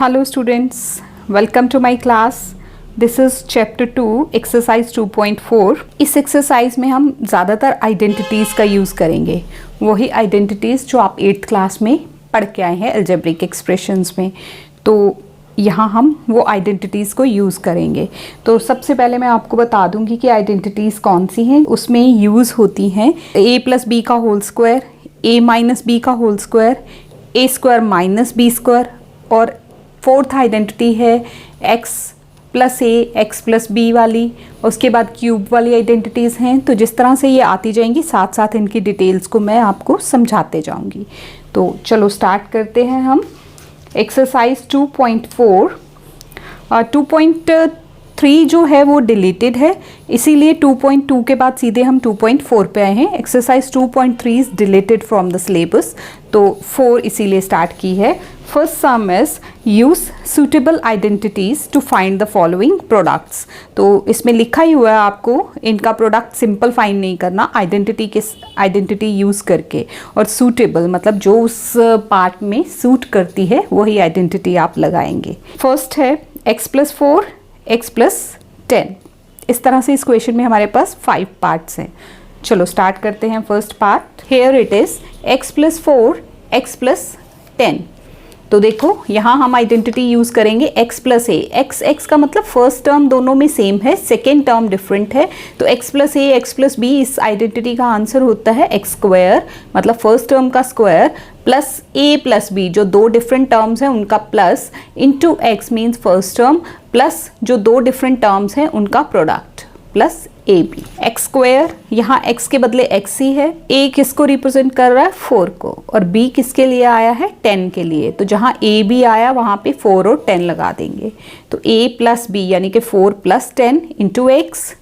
Hello students, welcome to my class. This is chapter 2 exercise 2.4. इस exercise में हम ज़्यादातर आइडेंटिटीज़ का यूज़ करेंगे, वही आइडेंटिटीज़ जो आप 8th क्लास में पढ़ के आए हैं अलजेब्रिक एक्सप्रेशंस में। तो यहाँ हम वो आइडेंटिटीज़ को यूज़ करेंगे। तो सबसे पहले मैं आपको बता दूंगी कि आइडेंटिटीज़ कौन सी हैं। उसमें यूज़ होती हैं a प्लस बी का whole square, a minus B का whole square, a square minus B square, और फोर्थ आइडेंटिटी है x प्लस ए एक्स प्लस बी वाली। उसके बाद क्यूब वाली आइडेंटिटीज़ हैं। तो जिस तरह से ये आती जाएंगी साथ साथ इनकी डिटेल्स को मैं आपको समझाते जाऊंगी। तो चलो स्टार्ट करते हैं हम। एक्सरसाइज 2.4 और 2.3 जो है वो डिलीटेड है, इसीलिए 2.2 के बाद सीधे हम 2.4 पे आए हैं। Exercise 2.3 is deleted from the syllabus, तो 4 इसीलिए स्टार्ट की है। First sum is use suitable identities to find the following products. तो इसमें लिखा ही हुआ है आपको इनका प्रोडक्ट सिंपल फाइंड नहीं करना, आइडेंटिटी यूज़ करके, और सूटेबल मतलब जो उस पार्ट में सूट करती है वही आइडेंटिटी आप लगाएंगे। फर्स्ट है x प्लस 4 x प्लस 10। इस तरह से इस क्वेश्चन में हमारे पास 5 पार्ट्स हैं। चलो स्टार्ट करते हैं first part. Here it is x plus 4 x plus 10। तो देखो यहाँ हम आइडेंटिटी यूज़ करेंगे x प्लस ए। x का मतलब फर्स्ट टर्म दोनों में सेम है, सेकेंड टर्म डिफरेंट है। तो x प्लस ए एक्स प्लस बी इस आइडेंटिटी का आंसर होता है x स्क्वायर, मतलब फर्स्ट टर्म का square, plus a plus b जो दो डिफरेंट टर्म्स हैं उनका plus, into x means first term, plus जो दो डिफरेंट टर्म्स हैं उनका product, plus a b. X square, यहाँ x के बदले x ही है। a किसको रिप्रेजेंट कर रहा है? 4 को। और b किसके लिए आया है? 10 के लिए। तो जहाँ a b आया वहाँ पे 4 और 10 लगा देंगे। तो a प्लस b यानी कि 4 plus 10 into x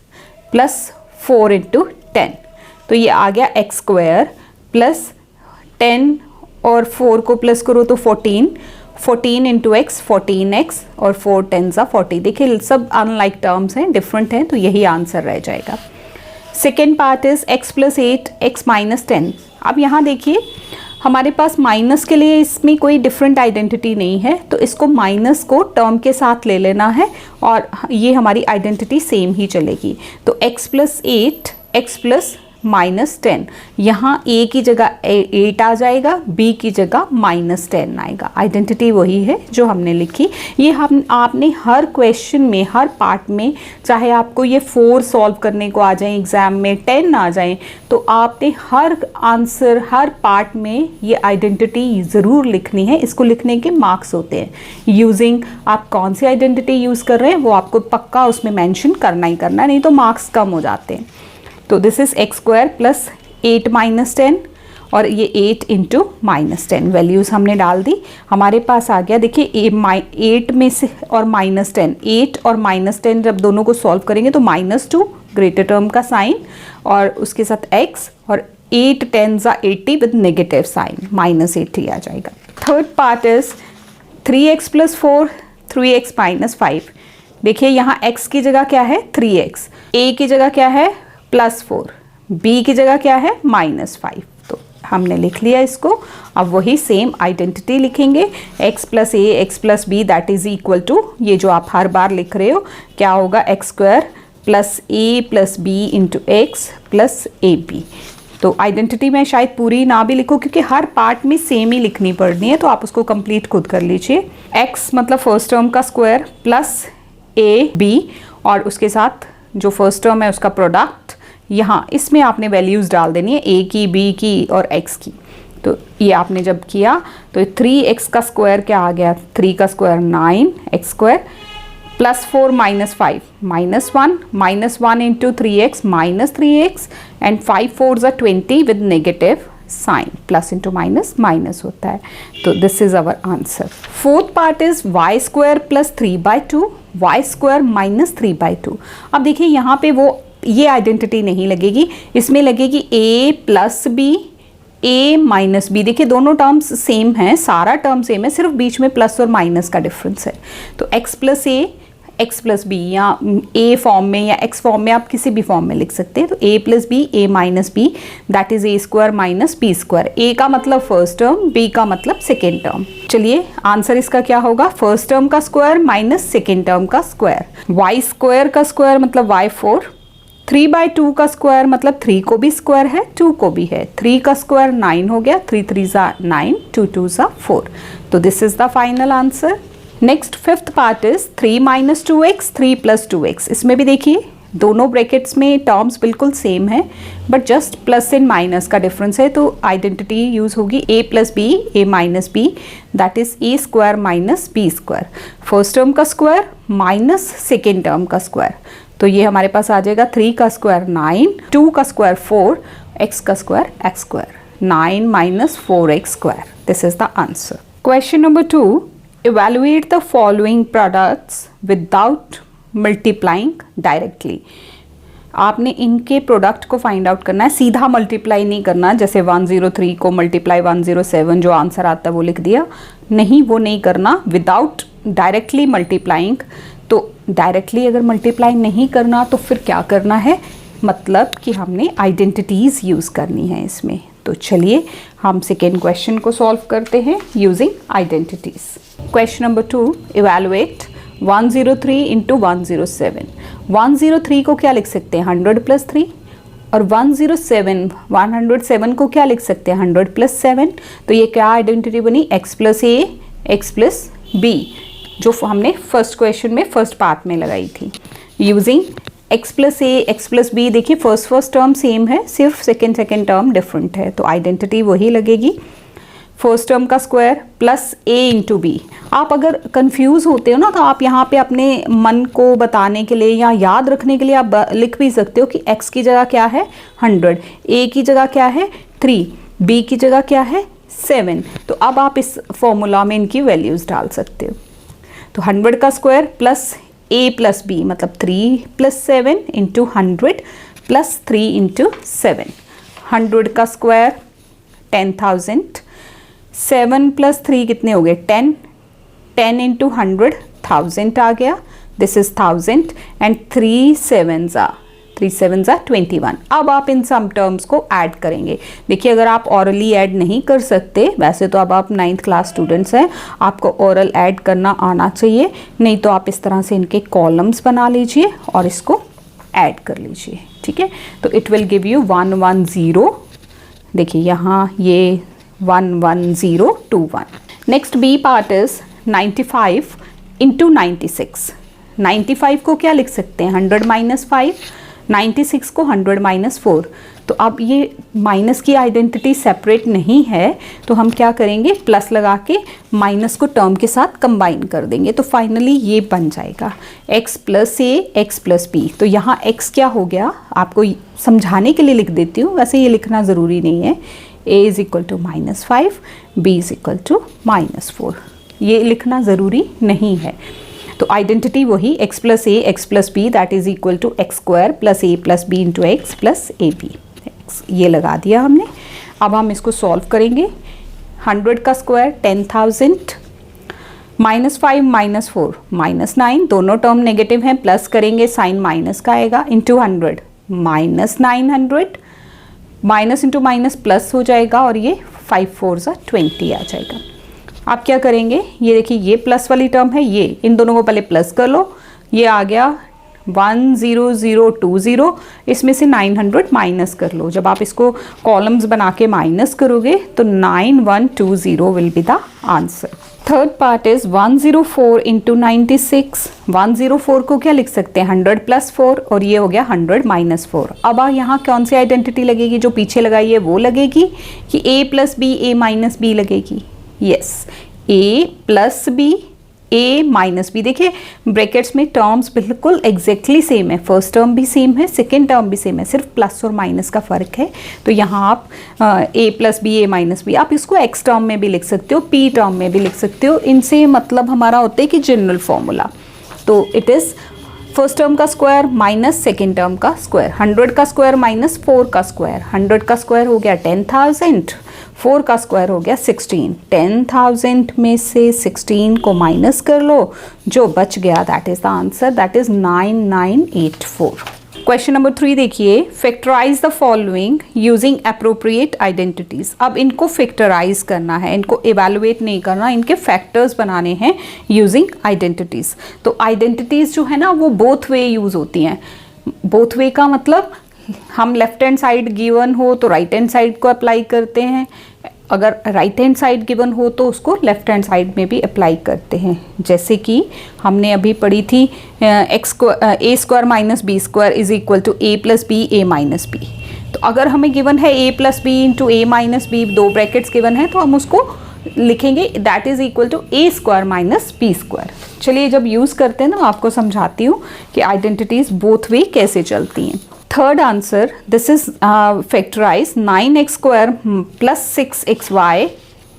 plus 4 into 10। तो ये आ गया x स्क्वायर प्लस 10 और 4 को प्लस करो तो 14 इंटू एक्स 14x और 4 10 40। देखिए सब अनलाइक टर्म्स हैं, डिफरेंट हैं, तो यही आंसर रह जाएगा। Second part is x plus 8 x minus 10। अब यहाँ देखिए हमारे पास माइनस के लिए इसमें कोई डिफरेंट आइडेंटिटी नहीं है, तो इसको माइनस को टर्म के साथ ले लेना है और ये हमारी आइडेंटिटी सेम ही चलेगी। तो x plus 8 x plus minus 10, यहाँ a की जगह 8 आ जाएगा, b की जगह माइनस 10 आएगा। आइडेंटिटी वही है जो हमने लिखी। ये हम आपने हर क्वेश्चन में, हर पार्ट में, चाहे आपको ये 4 सॉल्व करने को आ जाए एग्जाम में, 10 आ जाए, तो आपने हर आंसर, हर पार्ट में ये आइडेंटिटी ज़रूर लिखनी है। इसको लिखने के मार्क्स होते हैं। यूजिंग आप कौन सी आइडेंटिटी यूज़ कर रहे हैं वो आपको पक्का उसमें मैंशन करना ही करना है, नहीं तो मार्क्स कम हो जाते हैं। तो this is x square plus 8 minus 10, और ये 8 इंटू माइनस 10 वैल्यूज़ हमने डाल दी। हमारे पास आ गया, देखिए 8 में से और माइनस 10, 8 और माइनस 10 जब दोनों को सॉल्व करेंगे तो -2 ग्रेटर टर्म का साइन और उसके साथ x, और 8 10 80 विद नेगेटिव साइन -80 आ जाएगा। Third part is 3x plus 4 3x minus 5। देखिए यहाँ x की जगह क्या है? 3x, a की जगह क्या है? प्लस 4, b की जगह क्या है? -5। तो हमने लिख लिया इसको। अब वही सेम आइडेंटिटी लिखेंगे, x plus A x plus b that is equal to, ये जो आप हर बार लिख रहे हो क्या होगा? X square plus a plus B into x plus a b. तो आइडेंटिटी मैं शायद पूरी ना भी लिखूँ क्योंकि हर पार्ट में सेम ही लिखनी पड़नी है, तो आप उसको कंप्लीट खुद कर लीजिए। x मतलब फर्स्ट टर्म का स्क्वायर प्लस ए बी, और उसके साथ जो फर्स्ट टर्म है उसका प्रोडक्ट, यहाँ इसमें आपने वैल्यूज़ डाल देनी है, a की, b की और x की। तो ये आपने जब किया तो 3x का स्क्वायर क्या आ गया? 3 का square 9 x square plus 4 minus 5 -1 into 3x minus 3x, and 5 4 20 with negative sign, plus into minus minus होता है। तो this is our answer. Fourth part is y square plus 3/2 y square minus 3/2। अब देखिए यहाँ पे वो ये आइडेंटिटी नहीं लगेगी, इसमें लगेगी a plus B a minus B. देखिए दोनों टर्म्स सेम हैं, सारा टर्म सेम है, सिर्फ बीच में प्लस और माइनस का डिफरेंस है। तो x प्लस ए एक्स प्लस बी, या ए फॉर्म में या एक्स फॉर्म में, आप किसी भी फॉर्म में लिख सकते हैं। तो A plus B, A minus B, that is A square minus B square. ए का मतलब फर्स्ट टर्म, बी का मतलब सेकेंड टर्म। चलिए आंसर इसका क्या होगा, फर्स्ट टर्म का स्क्वायर माइनस सेकेंड टर्म का स्क्वायर। वाई स्क्वायर का स्क्वायर मतलब वाई 4, 3/2 का स्क्वायर मतलब 3 को भी स्क्वायर है, 2 को भी है। 3 का स्क्वायर 9 हो गया, 3 3 ज़ा 9, 2 2 ज़ा 4। तो this is the final answer. Next fifth part is 3 minus 2x, 3 plus 2x। इसमें भी देखिए दोनों ब्रैकेट्स में टर्म्स बिल्कुल सेम है, but just plus and minus का डिफरेंस है। तो आइडेंटिटी यूज होगी a plus B, A minus B, that is A square minus B square. First term का स्क्वायर माइनस सेकेंड टर्म का स्क्वायर। तो ये हमारे पास आ जाएगा 3 का स्क्वायर 9, 2 का स्क्वायर 4, x का square x square, 9 minus 4x square. This is the answer. Question number 2, evaluate the following products without multiplying directly। आपने इनके प्रोडक्ट को फाइंड आउट करना है, सीधा मल्टीप्लाई नहीं करना, जैसे 103 को मल्टीप्लाई 107 जो आंसर आता है वो लिख दिया, नहीं वो नहीं करना। विदाउट डायरेक्टली मल्टीप्लाइंग, तो डायरेक्टली अगर मल्टीप्लाई नहीं करना तो फिर क्या करना है, मतलब कि हमने आइडेंटिटीज़ यूज़ करनी है इसमें। तो चलिए हम सेकेंड क्वेश्चन को सॉल्व करते हैं using identities. Question number 2, evaluate 103 into 107। 103 को क्या लिख सकते हैं, 100 प्लस 3, और 107 को क्या लिख सकते हैं, 100 प्लस 7। तो ये क्या आइडेंटिटी बनी, x प्लस ए, एक्स प्लस बी, जो हमने फर्स्ट क्वेश्चन में फर्स्ट पार्ट में लगाई थी। यूजिंग x प्लस ए, एक्स प्लस बी, देखिए फर्स्ट टर्म सेम है, सिर्फ सेकेंड टर्म डिफरेंट है, तो आइडेंटिटी वही लगेगी। फर्स्ट टर्म का square plus a into b. आप अगर कंफ्यूज होते हो ना, तो आप यहाँ पे अपने मन को बताने के लिए या याद रखने के लिए आप लिख भी सकते हो कि x की जगह क्या है 100, a की जगह क्या है 3, b की जगह क्या है 7। तो अब आप इस फॉर्मूला में इनकी वैल्यूज़ डाल सकते हो। तो 100 का square plus a plus b मतलब 3 प्लस 7 इंटू 100 प्लस 3 इंटू 7। 100 का स्क्वायर 10,000, 7 प्लस 3 कितने हो गए 10, 10 इंटू 100 1000 आ गया, दिस इज 1000, एंड 3 7 ज़ा 21। अब आप इन सम टर्म्स को ऐड करेंगे। देखिए अगर आप ऑरली ऐड नहीं कर सकते, वैसे तो अब आप 9th क्लास स्टूडेंट्स हैं, आपको ऑरल ऐड करना आना चाहिए, नहीं तो आप इस तरह से इनके कॉलम्स बना लीजिए और इसको ऐड कर लीजिए, ठीक है। तो इट विल गिव यू 110, देखिए यहाँ ये 11021। Next b part is 95 into 96। 95 को क्या लिख सकते हैं, 100 माइनस 5, 96 को 100 माइनस 4। तो अब ये माइनस की आइडेंटिटी सेपरेट नहीं है, तो हम क्या करेंगे, प्लस लगा के माइनस को टर्म के साथ कंबाइन कर देंगे, तो फाइनली ये बन जाएगा x प्लस ए, एक्स प्लस बी। तो यहाँ x क्या हो गया, आपको समझाने के लिए लिख देती हूँ, वैसे ये लिखना ज़रूरी नहीं है। a is equal to -5, b is equal to -4, ये लिखना ज़रूरी नहीं है। तो आइडेंटिटी वही x plus A, x plus b, that is equal to x square plus a plus B into x plus a b, ये लगा दिया हमने। अब हम इसको सॉल्व करेंगे। 100 का स्क्वायर 10,000, -5 -4 -9, दोनों टर्म नेगेटिव हैं, प्लस करेंगे साइन माइनस का आएगा, into 100 -900, minus into minus plus हो जाएगा, और ये 5 4 ज़ा 20 आ जाएगा। आप क्या करेंगे, ये देखिए ये प्लस वाली टर्म है, ये इन दोनों को पहले प्लस कर लो, ये आ गया 10020, इसमें से 900 माइनस कर लो। जब आप इसको कॉलम्स बना के माइनस करोगे तो 9120 will be the answer. Third part is 104 into 96। 104 को क्या लिख सकते हैं, 100 प्लस 4, और ये हो गया 100 माइनस 4। अब यहाँ कौन सी आइडेंटिटी लगेगी, जो पीछे लगाई है वो लगेगी कि a plus B, A minus B लगेगी। Yes, a plus B, a minus B. देखिए ब्रैकेट्स में टर्म्स बिल्कुल एग्जैक्टली सेम है, फर्स्ट टर्म भी सेम है, सेकेंड टर्म भी सेम है, सिर्फ प्लस और माइनस का फ़र्क है। तो यहाँ आप a plus B, A minus b, आप इसको x टर्म में भी लिख सकते हो, p टर्म में भी लिख सकते हो। इनसे मतलब हमारा होता है कि जनरल फॉर्मूला। तो इट इज़ फर्स्ट टर्म का स्क्वायर माइनस सेकेंड टर्म का स्क्वायर, 100 का स्क्वायर माइनस 4 का स्क्वायर, 100 का स्क्वायर हो गया 10,000, 4 का स्क्वायर हो गया 16, 10,000 में से 16 को माइनस कर लो, जो बच गया that is the answer, that is 9984। Question number 3 देखिए, factorise the following using appropriate identities. अब इनको फैक्टराइज करना है, इनको इवेलुएट नहीं करना, इनके फैक्टर्स बनाने हैं यूजिंग आइडेंटिटीज। तो आइडेंटिटीज जो है ना वो बोथ वे यूज होती हैं। बोथ वे का मतलब हम लेफ्ट हैंड साइड गिवन हो तो राइट हैंड साइड को अप्लाई करते हैं, अगर राइट हैंड साइड गिवन हो तो उसको लेफ्ट हैंड साइड में भी अप्लाई करते हैं। जैसे कि हमने अभी पढ़ी थी A square minus B square is equal to A plus B A minus B. तो अगर हमें गिवन है A plus B into A minus B, 2 brackets given है, तो हम उसको लिखेंगे that is equal to A square minus B square. चलिए जब यूज़ करते हैं ना आपको समझाती हूँ कि आइडेंटिटीज बोथ वे कैसे चलती हैं। Third answer, this is factorise 9x square plus 6xy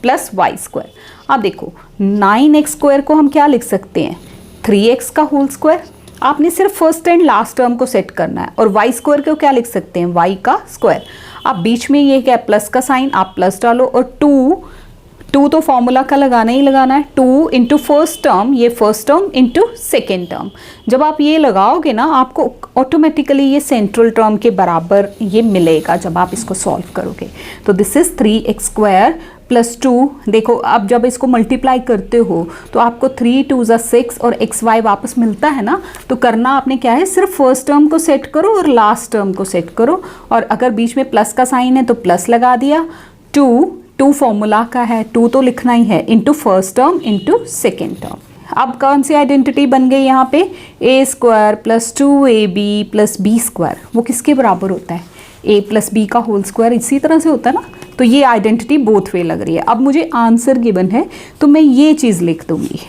plus y square. अब देखो 9x स्क्वायर को हम क्या लिख सकते हैं, 3x का होल स्क्वायर। आपने सिर्फ फर्स्ट एंड लास्ट टर्म को सेट करना है। और वाई स्क्वायर को क्या लिख सकते हैं, y का स्क्वायर। अब बीच में ये क्या प्लस का साइन, आप प्लस डालो, और 2 तो फॉर्मूला का लगाना ही लगाना है, 2 इंटू फर्स्ट टर्म, ये first term into second term. जब आप ये लगाओगे ना आपको ऑटोमेटिकली ये सेंट्रल टर्म के बराबर ये मिलेगा जब आप इसको सॉल्व करोगे। तो this is 3x square plus 2। देखो अब जब इसको मल्टीप्लाई करते हो तो आपको 3 2 ज़ा 6 और xy वापस मिलता है ना। तो करना आपने क्या है, सिर्फ फर्स्ट टर्म को सेट करो और लास्ट टर्म को सेट करो, और अगर बीच में प्लस का साइन है तो प्लस लगा दिया। 2 फॉर्मूला का है, 2 तो लिखना ही है, into first term into second term. अब कौन सी आइडेंटिटी बन गई यहाँ पे, A square plus 2ab plus B square, वो किसके बराबर होता है, a प्लस बी का होल स्क्वायर। इसी तरह से होता है ना। तो ये आइडेंटिटी बोथ वे लग रही है। अब मुझे आंसर गिवन है तो मैं ये चीज़ लिख दूंगी,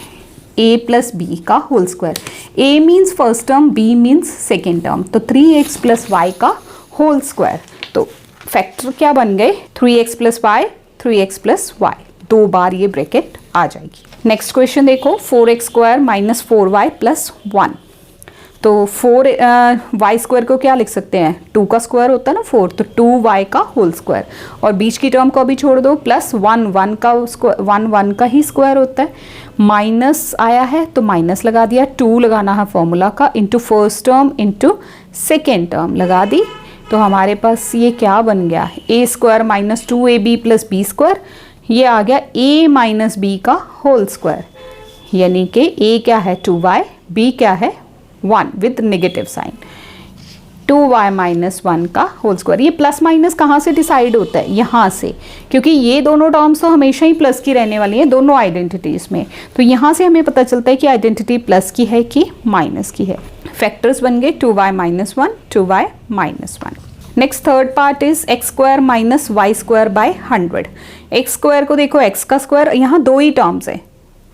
a प्लस बी का whole square. a means first term, b means second term, तो 3x प्लस वाई का होल स्क्वायर। तो फैक्टर क्या बन गए, 3x plus y, 3x plus y, 2 बार ये ब्रैकेट आ जाएगी। नेक्स्ट क्वेश्चन देखो, 4x square minus 4y plus 1। तो 4y स्क्वायर को क्या लिख सकते हैं, 2 का स्क्वायर होता है ना 4, तो 2y का होल स्क्वायर, और बीच की टर्म को भी छोड़ दो, प्लस 1 का स्क्वायर, 1 का ही स्क्वायर होता है। माइनस आया है तो माइनस लगा दिया, 2 लगाना है फॉर्मूला का, into first term into second term लगा दी। तो हमारे पास ये क्या बन गया, A square minus 2ab plus B square, ये आ गया a माइनस बी का होल स्क्वायर, यानी कि a क्या है 2y, b क्या है 1 with negative sign, 2y minus 1 का होल स्क्वायर। ये प्लस माइनस कहाँ से डिसाइड होता है, यहाँ से, क्योंकि ये दोनों टर्म्स तो हमेशा ही प्लस की रहने वाली हैं दोनों आइडेंटिटीज़ में। तो यहाँ से हमें पता चलता है कि आइडेंटिटी प्लस की है कि माइनस की है। फैक्टर्स बन गए 2y minus 1, 2y minus 1। Next third part is x square minus y square by 100। X square को देखो, एक्स का स्क्वायर, यहाँ 2 ही टर्म्स हैं,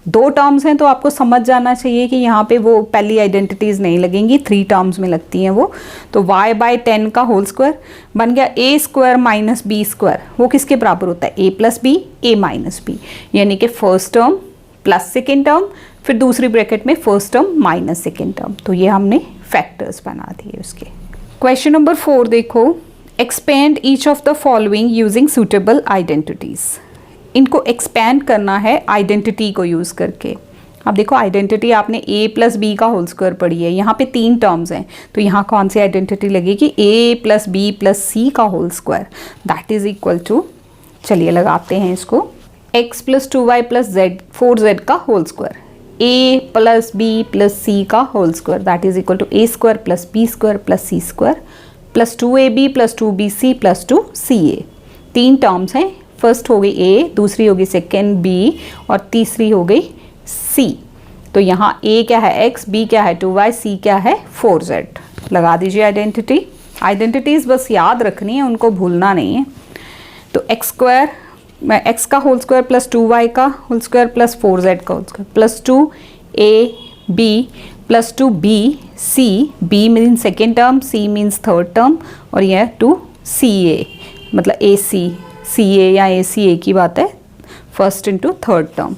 2 टर्म्स हैं, तो आपको समझ जाना चाहिए कि यहाँ पे वो पहली आइडेंटिटीज़ नहीं लगेंगी, 3 टर्म्स में लगती हैं वो। तो y बाय 10 का होल स्क्वायर बन गया A square minus B square, वो किसके बराबर होता है, A plus B, A minus B, यानी कि first term plus second term, फिर दूसरी ब्रैकेट में first term minus second term. तो ये हमने फैक्टर्स बना दिए उसके। क्वेश्चन नंबर 4 देखो, expand each of the following using suitable identities. इनको एक्सपैंड करना है आइडेंटिटी को यूज़ करके। अब देखो आइडेंटिटी आपने a प्लस बी का होल स्क्वायर पढ़ी है, यहाँ पे 3 टर्म्स हैं, तो यहाँ कौन सी आइडेंटिटी लगेगी, a प्लस बी प्लस सी का whole square, that is equal to, चलिए लगाते हैं इसको, x plus 2y plus z 4z का whole square, a plus B plus सी का whole square, that is equal to a square plus B square plus C square plus 2ab plus 2bc plus 2ca। 3 terms हैं, first हो गई a, दूसरी हो गई second b, और तीसरी हो गई c। तो यहाँ a क्या है x, b क्या है 2y, c क्या है 4z। लगा दीजिए आइडेंटिटी। आइडेंटिटीज़ बस याद रखनी है, उनको भूलना नहीं है। तो एक्स स्क्वायर, x का होल स्क्वायर प्लस 2y का होल स्क्वायर प्लस 4z का whole square plus 2ab plus 2bc, b means second term, c means third term, और यह 2ca, मतलब ca या ac एक ही बात है, first into third term.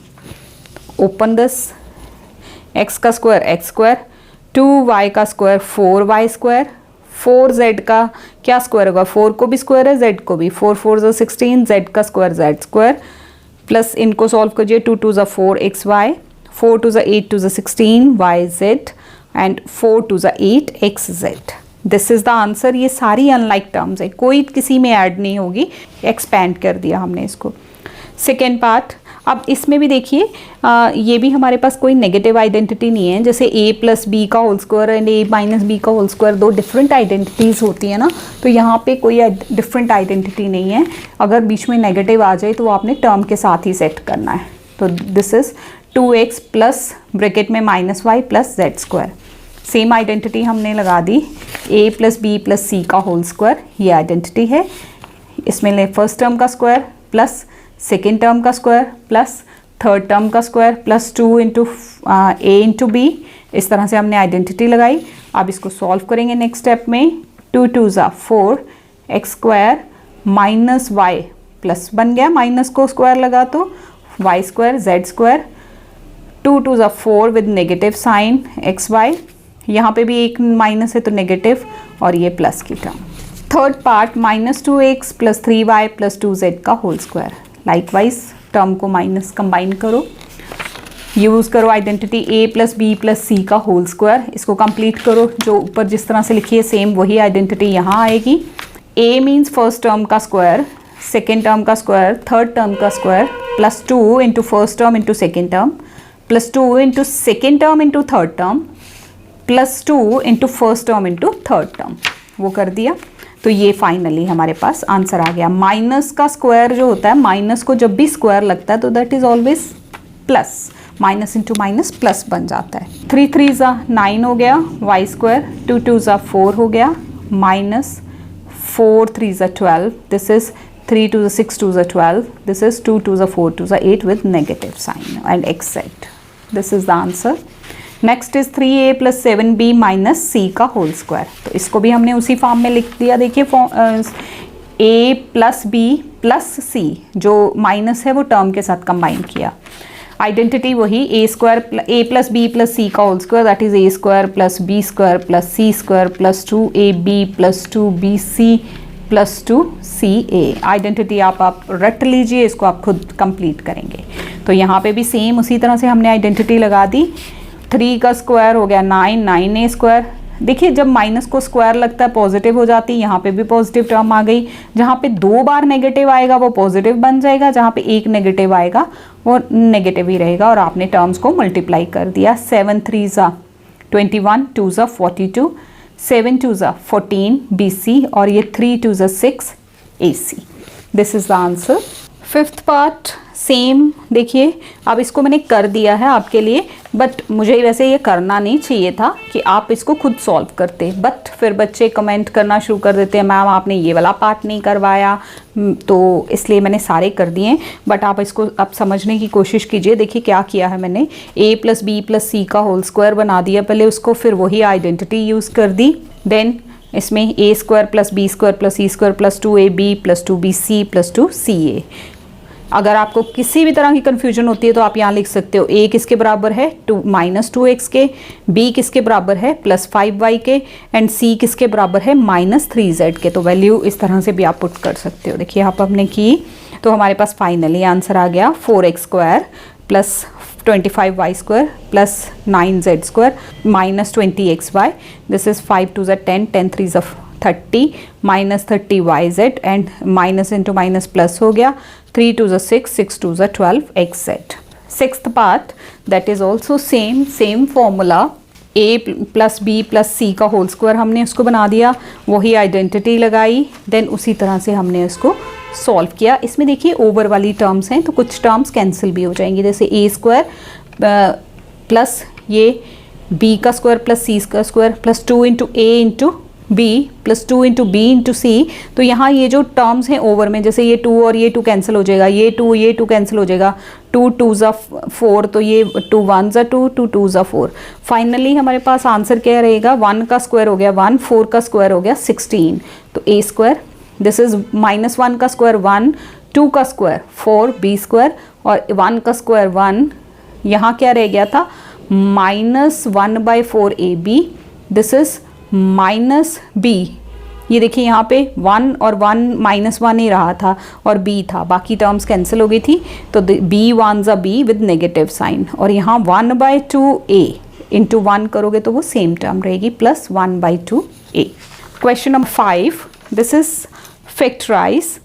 Open this, x का स्क्वायर x स्क्वायर 2y का स्क्वायर 4y स्क्वायर, 4z का क्या स्क्वायर होगा, 4 को भी स्क्वायर है, z को भी, 4 4 ज़ा 16, z का स्क्वायर z स्क्वायर, प्लस इनको सॉल्व कीजिए, 2 2 ज़ा 4 xy, 4 2 ज़ा 8 2 ज़ा 16 yz एंड 4 2 ज़ा 8 xz। This is the answer. ये सारी अनलाइक टर्म्स है, कोई किसी में ऐड नहीं होगी, एक्सपैंड कर दिया हमने इसको। सेकेंड पार्ट, अब इसमें भी देखिए ये भी हमारे पास कोई नेगेटिव आइडेंटिटी नहीं है, जैसे a प्लस बी का whole square and a minus B का होल स्क्वायर दो डिफरेंट आइडेंटिटीज़ होती है ना, तो यहाँ पे कोई डिफरेंट आइडेंटिटी नहीं है। अगर बीच में नेगेटिव आ जाए तो वो आपने टर्म के साथ ही सेट करना है। तो this is 2x plus bracket में minus Y plus Z square. Same identity हमने लगा दी, a प्लस बी प्लस सी का होल स्क्वायर, ये आइडेंटिटी है। इसमें ले फर्स्ट टर्म का स्क्वायर प्लस सेकेंड टर्म का स्क्वायर प्लस थर्ड टर्म का square plus 2 into A into B, इस तरह से हमने आइडेंटिटी लगाई। अब इसको सॉल्व करेंगे नेक्स्ट स्टेप में, 2 2 ज़ा 4 x square minus Y plus बन गया, माइनस को स्क्वायर लगा तो वाई स्क्वायर जेड स्क्वायर, 2 2 ज़ा 4 with negative sign x y, यहाँ पे भी एक माइनस है तो नेगेटिव, और ये प्लस की term. Third part, minus 2x plus 3y plus 2z का होल स्क्वायर। लाइकवाइज टर्म को माइनस कंबाइन करो, यूज़ करो identity a plus B plus सी का होल स्क्वायर, इसको कंप्लीट करो, जो ऊपर जिस तरह से लिखी है सेम वही आइडेंटिटी यहाँ आएगी। a मीन्स फर्स्ट टर्म का स्क्वायर, सेकेंड टर्म का स्क्वायर, थर्ड टर्म का square, plus 2 into first term into second term, plus 2 into second term into third term, plus 2 into first term into third term, वो कर दिया। तो ये finally हमारे पास answer आ गया। माइनस का स्क्वायर जो होता है, माइनस को जब भी स्क्वायर लगता है तो that is always plus, minus into minus plus बन जाता है। 3 3 ज़ा 9 हो गया, वाई स्क्वायर 2 2 ज़ा 4 हो गया, माइनस 4 3 ज़ा 12, दिस इज 3 2 ज़ा 6 2 ज़ा 12, दिस इज 2 2 ज़ा 4 2 ज़ा 8 with negative sign and exact. This is the answer. Next is 3a plus 7b minus C का होल स्क्वायर। तो इसको भी हमने उसी फॉर्म में लिख दिया। देखिए a प्लस बी प्लस सी, जो माइनस है वो टर्म के साथ कंबाइन किया। आइडेंटिटी वही a square a plus B plus सी का whole square, that is a square plus B square plus C square plus 2ab plus 2bc plus 2ca। Identity आप रट लीजिए, इसको आप खुद कंप्लीट करेंगे। तो यहाँ पे भी सेम उसी तरह से हमने आइडेंटिटी लगा दी। 3 का स्क्वायर हो गया 9, 9a स्क्वायर। देखिए जब माइनस को स्क्वायर लगता है पॉजिटिव हो जाती है, यहाँ पे भी पॉजिटिव टर्म आ गई। जहाँ पे 2 बार नेगेटिव आएगा वो पॉजिटिव बन जाएगा, जहाँ पे एक नेगेटिव आएगा वो नेगेटिव ही रहेगा, और आपने टर्म्स को मल्टीप्लाई कर दिया। 7 3 ज़ा 21, 2 ज़ा 42, 7 2 ज़ा 14 BC, और ये 3 2 ज़ा 6 AC। This is the answer. Fifth part same, देखिए अब इसको मैंने कर दिया है आपके लिए, बट मुझे वैसे ये करना नहीं चाहिए था कि आप इसको खुद सॉल्व करते, बट फिर बच्चे कमेंट करना शुरू कर देते हैं मैम आपने ये वाला पार्ट नहीं करवाया, तो इसलिए मैंने सारे कर दिए। बट आप इसको अब समझने की कोशिश कीजिए। देखिए क्या किया है मैंने, a प्लस बी प्लस सी का होल स्क्वायर बना दिया पहले उसको, फिर वही आइडेंटिटी यूज़ कर दी। देन इसमें a square plus B square plus C square plus 2ab plus 2bc plus 2ca। अगर आपको किसी भी तरह की कन्फ्यूजन होती है तो आप यहाँ लिख सकते हो a किसके बराबर है माइनस 2x के, b किसके बराबर है प्लस 5y के, एंड c किसके बराबर है माइनस 3z के। तो वैल्यू इस तरह से भी आप पुट कर सकते हो। देखिए आप हमने की, तो हमारे पास फाइनली आंसर आ गया 4x square plus 25y square plus 9z square minus 20xy। This is 5 2 ज़ा 10, 10 3 ज़ा 30 minus 30yz, and minus into minus plus हो गया। 3 2 ज़ा 6, 6 2 ज़ा 12xz। Sixth part that is also same formula, a plus B plus सी का whole square हमने उसको बना दिया, वही आइडेंटिटी लगाई, देन उसी तरह से हमने उसको सॉल्व किया। इसमें देखिए ओवर वाली टर्म्स हैं तो कुछ टर्म्स कैंसिल भी हो जाएंगी, जैसे a स्क्वायर प्लस ये b का स्क्वायर प्लस c का square plus 2 into a into b plus 2 into B into C. तो यहाँ ये जो टर्म्स हैं ओवर में, जैसे ये 2 और ये 2 कैंसिल हो जाएगा, ये 2 कैंसिल हो जाएगा, 2 2 ज़ा 4, तो ये 2 1 ज़ा 2, 2 2 ज़ा 4। फाइनली हमारे पास आंसर क्या रहेगा, 1 का स्क्वायर हो गया 1, 4 का स्क्वायर हो गया 16, तो a square, this is minus 1 का स्क्वायर 1, 2 का स्क्वायर 4 b स्क्वायर, और 1 का स्क्वायर 1, यहाँ क्या रह गया था -1/4ab, दिस इज -b। ये देखिए यहाँ पे 1 और 1 -1 ही रहा था और b था, बाकी टर्म्स कैंसिल हो गई थी, तो b वन ज़ा b विद नेगेटिव साइन, और यहाँ 1/2a इंटू 1 करोगे तो वो सेम टर्म रहेगी, plus 1/2a। Question number 5, this is factorise.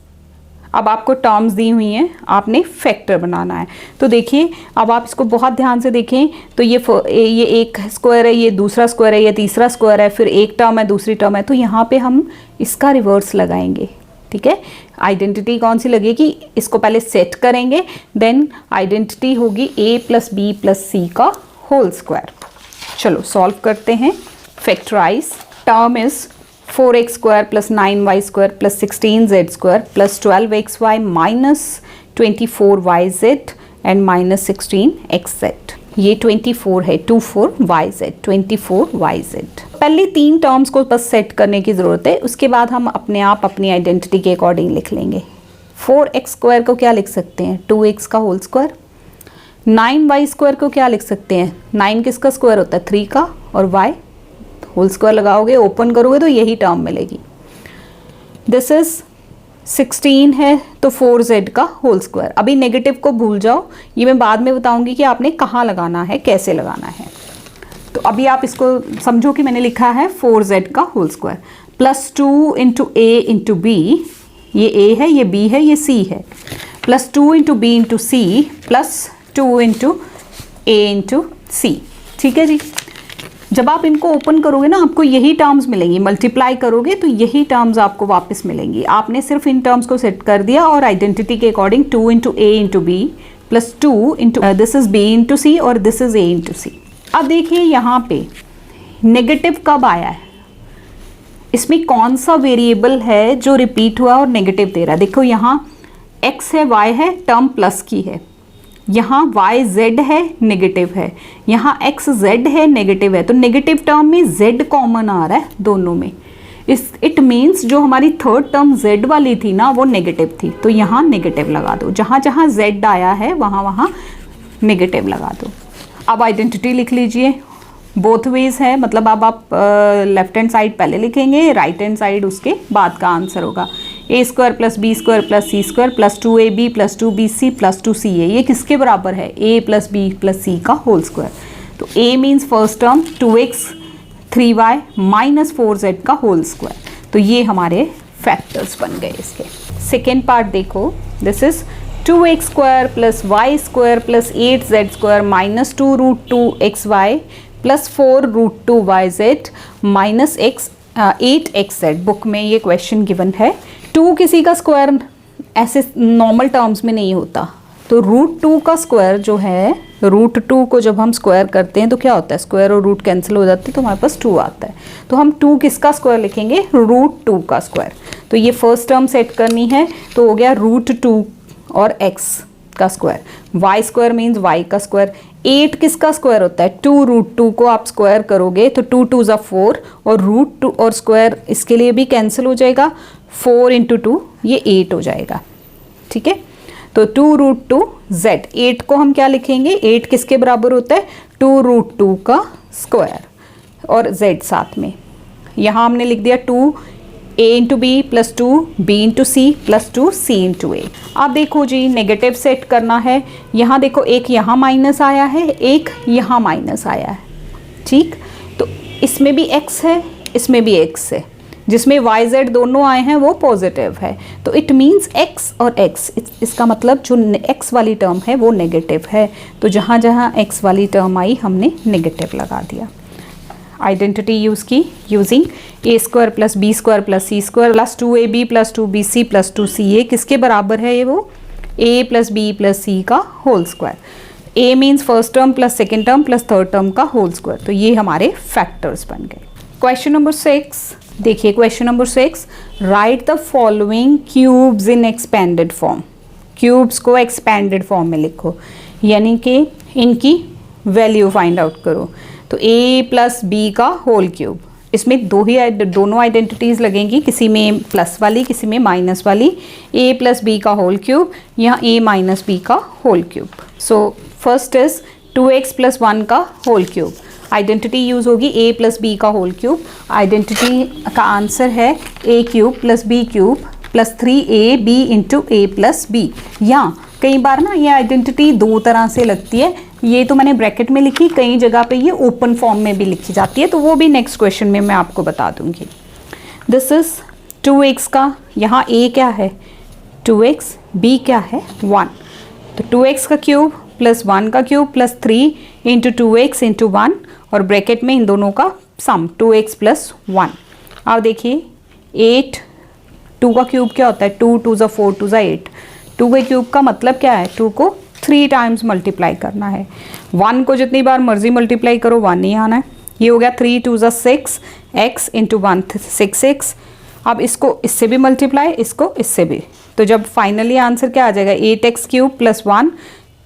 अब आपको टर्म्स दी हुई हैं, आपने फैक्टर बनाना है। तो देखिए अब आप इसको बहुत ध्यान से देखें, तो ये एक स्क्वायर है, ये दूसरा स्क्वायर है, ये तीसरा स्क्वायर है, फिर एक टर्म है, दूसरी टर्म है, तो यहाँ पे हम इसका रिवर्स लगाएंगे। ठीक है, आइडेंटिटी कौन सी लगेगी, इसको पहले सेट करेंगे, देन आइडेंटिटी होगी a + b + c का होल स्क्वायर। चलो सॉल्व करते हैं। Factorise, term is 4x² + 9y² + 16z² + 12xy - 24yz and -16xz। ये 24 है, 24yz, 24yz। पहले 3 टर्म्स को बस सेट करने की ज़रूरत है, उसके बाद हम अपने आप अपनी आइडेंटिटी के अकॉर्डिंग लिख लेंगे। 4x² को क्या लिख सकते हैं, 2x का होल स्क्वायर। 9y² को क्या लिख सकते हैं, 9 किसका स्क्वायर होता है, 3 का, और y होल स्क्वायर लगाओगे, ओपन करोगे तो यही टर्म मिलेगी। दिस इज 16 है तो 4z का होल स्क्वायर। अभी नेगेटिव को भूल जाओ, ये मैं बाद में बताऊंगी कि आपने कहाँ लगाना है, कैसे लगाना है। तो अभी आप इसको समझो कि मैंने लिखा है 4z का होल स्क्वायर +2 × a × b, ये a है, ये b है, ये c है, +2 × b × c +2 × a × c। ठीक है जी। जब आप इनको ओपन करोगे ना, आपको यही टर्म्स मिलेंगी, मल्टीप्लाई करोगे तो यही टर्म्स आपको वापस मिलेंगी। आपने सिर्फ इन टर्म्स को सेट कर दिया और आइडेंटिटी के according 2 × a × b +2 × this is b × c और दिस इज a × c। अब देखिए यहाँ पे नेगेटिव कब आया है, इसमें कौन सा वेरिएबल है जो रिपीट हुआ और नेगेटिव दे रहा है। देखो यहाँ x है, y है, टर्म प्लस की है, यहाँ y z है, नेगेटिव है, यहाँ x z है, नेगेटिव है, तो नेगेटिव टर्म में z कॉमन आ रहा है दोनों में। इट मीन्स जो हमारी थर्ड टर्म z वाली थी ना, वो नेगेटिव थी, तो यहाँ नेगेटिव लगा दो, जहाँ जहाँ z आया है वहाँ वहाँ नेगेटिव लगा दो। अब आइडेंटिटी लिख लीजिए, बोथ वेज है, मतलब अब आप लेफ्ट हैंड साइड पहले लिखेंगे, राइट हैंड साइड उसके बाद का आंसर होगा। a² + b² + c² + 2ab + 2bc + 2ca, ये किसके बराबर है, a + b + c का होल स्क्वायर। तो a means first term 2x 3y - 4z का होल स्क्वायर। तो ये हमारे फैक्टर्स बन गए इसके। सेकेंड पार्ट देखो, this is 2x² + y² + 8z² - 2√2xy + 4√2yz - 8xz। Book में ये क्वेश्चन गिवन है। 2 किसी का स्क्वायर ऐसे नॉर्मल टर्म्स में नहीं होता, तो √2 का स्क्वायर जो है, √2 को जब हम स्क्वायर करते हैं तो क्या होता है, स्क्वायर और रूट कैंसिल हो जाते हैं, तो हमारे पास 2 आता है। तो हम 2 किसका स्क्वायर लिखेंगे, √2 का स्क्वायर। तो ये फर्स्ट टर्म सेट करनी है, तो हो गया √2 और x का स्क्वायर, y² मीन्स y का स्क्वायर। 8 किसका स्क्वायर होता है, 2√2 को आप स्क्वायर करोगे तो 2 2 ज़ा 4 और √2 और स्क्वायर इसके लिए भी कैंसिल हो जाएगा, 4 × 2 ये 8 हो जाएगा। ठीक है, तो 2√2z, 8 को हम क्या लिखेंगे, 8 किसके बराबर होता है, 2√2 का स्क्वायर और z साथ में। यहाँ हमने लिख दिया 2a × b + 2b × c + 2c × a। अब देखो जी, नेगेटिव सेट करना है। यहाँ देखो एक यहाँ माइनस आया है, एक यहाँ माइनस आया है। ठीक, तो इसमें भी x है, इसमें भी x है, जिसमें y z दोनों आए हैं वो पॉजिटिव है। तो इट मीन्स x और x, इसका मतलब जो x वाली टर्म है वो नेगेटिव है। तो जहाँ जहाँ x वाली टर्म आई हमने नेगेटिव लगा दिया। आइडेंटिटी यूज़ की using a² + b² + c² + 2ab + 2bc + 2ca, किसके बराबर है ये, वो a + b + c का whole square. a means first term + second term + third term का होल स्क्वायर। तो ये हमारे फैक्टर्स बन गए। क्वेश्चन नंबर 6 देखिए, question number 6, right the following cubes in expanded form. Cubes को एक्सपेंडेड फॉर्म में लिखो, यानी कि इनकी वैल्यू फाइंड आउट करो। तो a + b का होल क्यूब, इसमें दोनों आइडेंटिटीज़ लगेंगी, किसी में प्लस वाली, किसी में माइनस वाली। a + b का होल क्यूब, यहाँ a - b का whole cube. So first is 2x plus 1 का होल क्यूब। आइडेंटिटी यूज़ होगी a प्लस बी का होल क्यूब। आइडेंटिटी का आंसर है a cube plus b cube plus 3ab into a plus b. या कई बार ना ये आइडेंटिटी दो तरह से लगती है, ये तो मैंने ब्रैकेट में लिखी, कई जगह पे ये ओपन फॉर्म में भी लिखी जाती है, तो वो भी नेक्स्ट क्वेश्चन में मैं आपको बता दूंगी। दिस इज 2x का, यहाँ a क्या है 2x, b क्या है 1, तो 2x का क्यूब प्लस 1 का cube plus 3 into 2x into 1 और ब्रैकेट में इन दोनों का सम 2x प्लस 1। अब देखिए 8, 2 का क्यूब क्या होता है 2 2 ज़ा 4 2 ज़ा 8, 2 के क्यूब का मतलब क्या है 2 को 3 टाइम्स मल्टीप्लाई करना है। 1 को जितनी बार मर्जी मल्टीप्लाई करो 1 नहीं आना है। ये हो गया 3 2 ज़ा 6 x इंटू 1 6x। अब इसको इससे भी मल्टीप्लाई, इसको इससे भी, तो जब फाइनली आंसर क्या आ जाएगा 8x क्यूब प्लस 1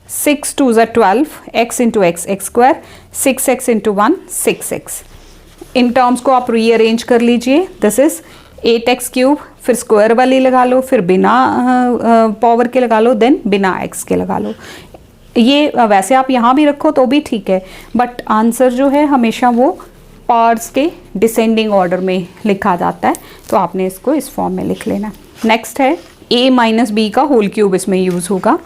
6 2 ज़ा 12 x into x x square 6x into 1 6x। In terms को आप रीअरेंज कर लीजिए। दिस इज 8x क्यूब, फिर स्क्वायर वाली लगा लो, फिर बिना पावर के लगा लो, देन बिना x के लगा लो। ये वैसे आप यहाँ भी रखो तो भी ठीक है, बट आंसर जो है हमेशा वो पार्ट्स के डिसेंडिंग ऑर्डर में लिखा जाता है, तो आपने इसको इस फॉर्म में लिख लेना। नेक्स्ट है a माइनस बी का होल क्यूब इसमें यूज़ होगा।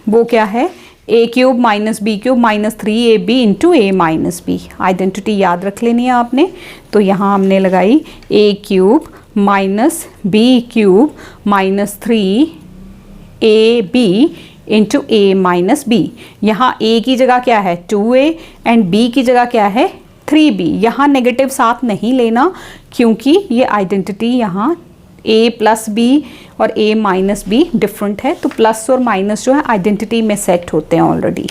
वो क्या है a cube minus b cube minus 3ab into A minus b. Identity याद रख लेनी है आपने, तो यहाँ हमने लगाई a cube minus b cube minus 3ab into A minus b. यहाँ a की जगह क्या है 2a एंड b की जगह क्या है 3b। यहाँ नेगेटिव साथ नहीं लेना क्योंकि ये आइडेंटिटी यहाँ a प्लस बी और a माइनस बी डिफरेंट है, तो प्लस और माइनस जो है आइडेंटिटी में सेट होते हैं ऑलरेडी।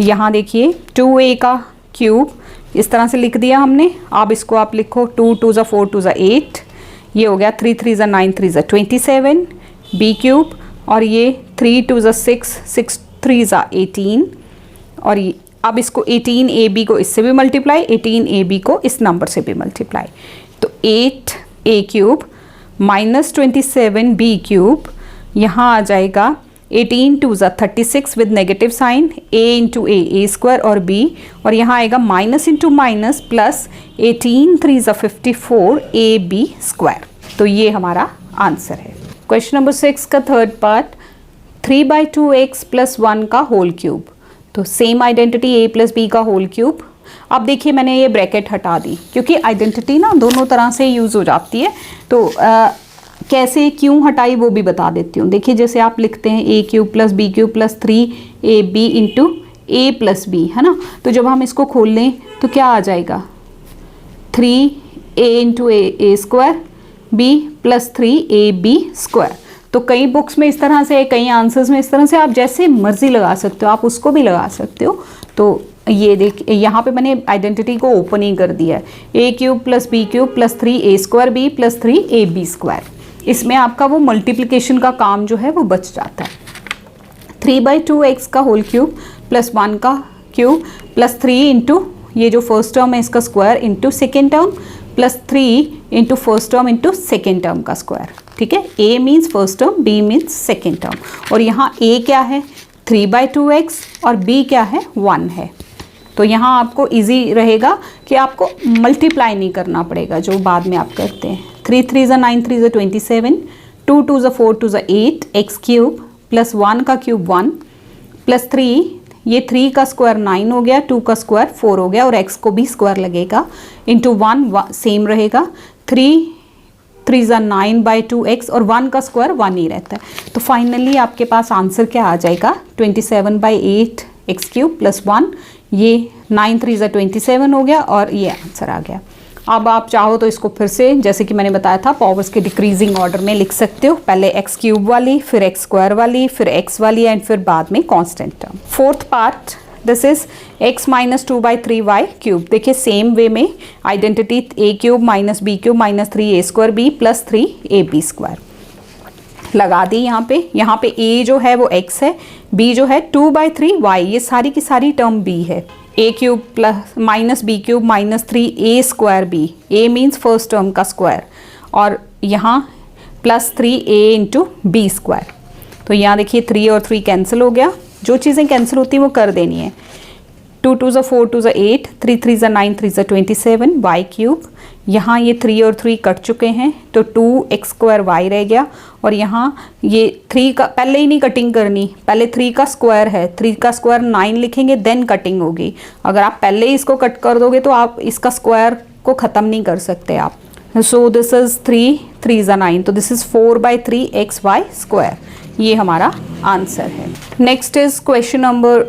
यहाँ देखिए 2a का क्यूब इस तरह से लिख दिया हमने। अब इसको आप लिखो 2 2 ज़ा 4 2 ज़ा 8, ये हो गया 3 3 ज़ा 9 3 ज़ा 27 b क्यूब, और ये 3 2 ज़ा 6 6 3 ज़ा 18, और ये अब इसको 18ab को इससे भी मल्टीप्लाई, 18ab को इस नंबर से भी मल्टीप्लाई, तो 8a cube minus 27b cube, यहाँ आ जाएगा 18 2 ज़ा 36 with negative sign, a into a square और b, और यहाँ आएगा माइनस इंटू माइनस प्लस 18 3 ज़ा 54 ab स्क्वायर। तो ये हमारा आंसर है। क्वेश्चन नंबर 6 का थर्ड पार्ट 3/2x प्लस 1 का होल क्यूब। तो same identity a plus B का होल क्यूब। अब देखिए मैंने ये ब्रैकेट हटा दी क्योंकि आइडेंटिटी ना दोनों तरह से यूज़ हो जाती है, तो कैसे क्यों हटाई वो भी बता देती हूँ। देखिए जैसे आप लिखते हैं a cube plus b cube plus 3ab into a plus b, है ना, तो जब हम इसको खोल लें तो क्या आ जाएगा 3a into a square b plus 3ab square. तो कई बुक्स में इस तरह से, कई आंसर्स में इस तरह से, आप जैसे मर्जी लगा सकते हो, आप उसको भी लगा सकते हो। तो ये देख यहाँ पे मैंने आइडेंटिटी को ओपन ही कर दिया है, a cube plus b cube plus 3a square b plus 3ab square. इसमें आपका वो मल्टीप्लिकेशन का काम जो है वो बच जाता है। 3/2x का होल क्यूब प्लस 1 का क्यूब प्लस 3 इंटू ये जो फर्स्ट टर्म है इसका square into second term plus 3 into first term into second term का स्क्वायर। ठीक है, a means first term, b means second term, और यहाँ a क्या है 3/2x और b क्या है 1 है। तो यहाँ आपको इजी रहेगा कि आपको मल्टीप्लाई नहीं करना पड़ेगा जो बाद में आप करते हैं। 3 3 ज़ा 9 3 ज़ा 27, 2 2 ज़ा 4 2 ज़ा 8 x क्यूब प्लस 1 का क्यूब 1 प्लस 3, ये 3 का स्क्वायर 9 हो गया, 2 का स्क्वायर 4 हो गया, और x को भी स्क्वायर लगेगा इंटू 1 सेम रहेगा, 3 3 ज़ा 9/2x और 1 का स्क्वायर 1 ही रहता है। तो फाइनली आपके पास आंसर क्या आ जाएगा 27/8 x क्यूब प्लस 1, ये 9 3 ज़ा 27 हो गया और ये आंसर आ गया। अब आप चाहो तो इसको फिर से जैसे कि मैंने बताया था पावर्स के डिक्रीजिंग ऑर्डर में लिख सकते हो, पहले एक्स क्यूब वाली, फिर एक्स स्क्वायर वाली, फिर एक्स वाली, एंड फिर बाद में constant term. Fourth part this is x minus 2/3y cube. देखिए सेम वे में identity a cube minus b cube minus 3a square b plus 3ab square लगा दी। यहाँ पे a जो है वो x है, b जो है 2/3y, ये सारी की सारी टर्म b है। a cube plus minus b cube minus 3a square b, a means first term का स्क्वायर, और यहाँ plus 3a into B square. तो यहाँ देखिए 3 और 3 कैंसिल हो गया, जो चीज़ें कैंसिल होती हैं वो कर देनी है। 2 2 ज़ा 4 2 ज़ा 8, 3 3 ज़ा 9, 3 ज़ा 27 वाई क्यूब। यहाँ ये 3 और 3 कट चुके हैं तो 2x स्क्वायर वाई रह गया। और यहाँ ये 3 का पहले ही नहीं कटिंग करनी, पहले 3 का स्क्वायर है, 3 का स्क्वायर 9 लिखेंगे देन कटिंग होगी। अगर आप पहले ही इसको कट कर दोगे तो आप इसका स्क्वायर को ख़त्म नहीं कर सकते आप। सो दिस इज़ 3 3 ज़ा 9, तो दिस इज़ 4/3 XY स्क्वायर। ये हमारा आंसर है। Next is question number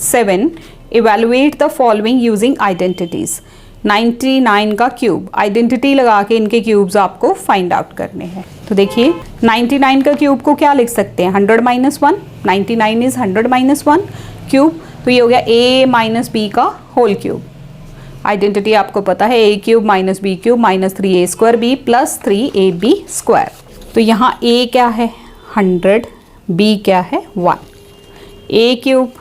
7, evaluate the following using identities. 99 का क्यूब, आइडेंटिटी लगा के इनके क्यूब्स आपको फाइंड आउट करने हैं। तो देखिए 99 का क्यूब को क्या लिख सकते हैं, 100 - 1, 99 इज़ 100 - 1 क्यूब, तो ये हो गया a - b का होल क्यूब। आइडेंटिटी आपको पता है a cube - b cube -3a square b plus 3ab square. तो यहाँ a क्या है 100, b क्या है 1, a क्यूब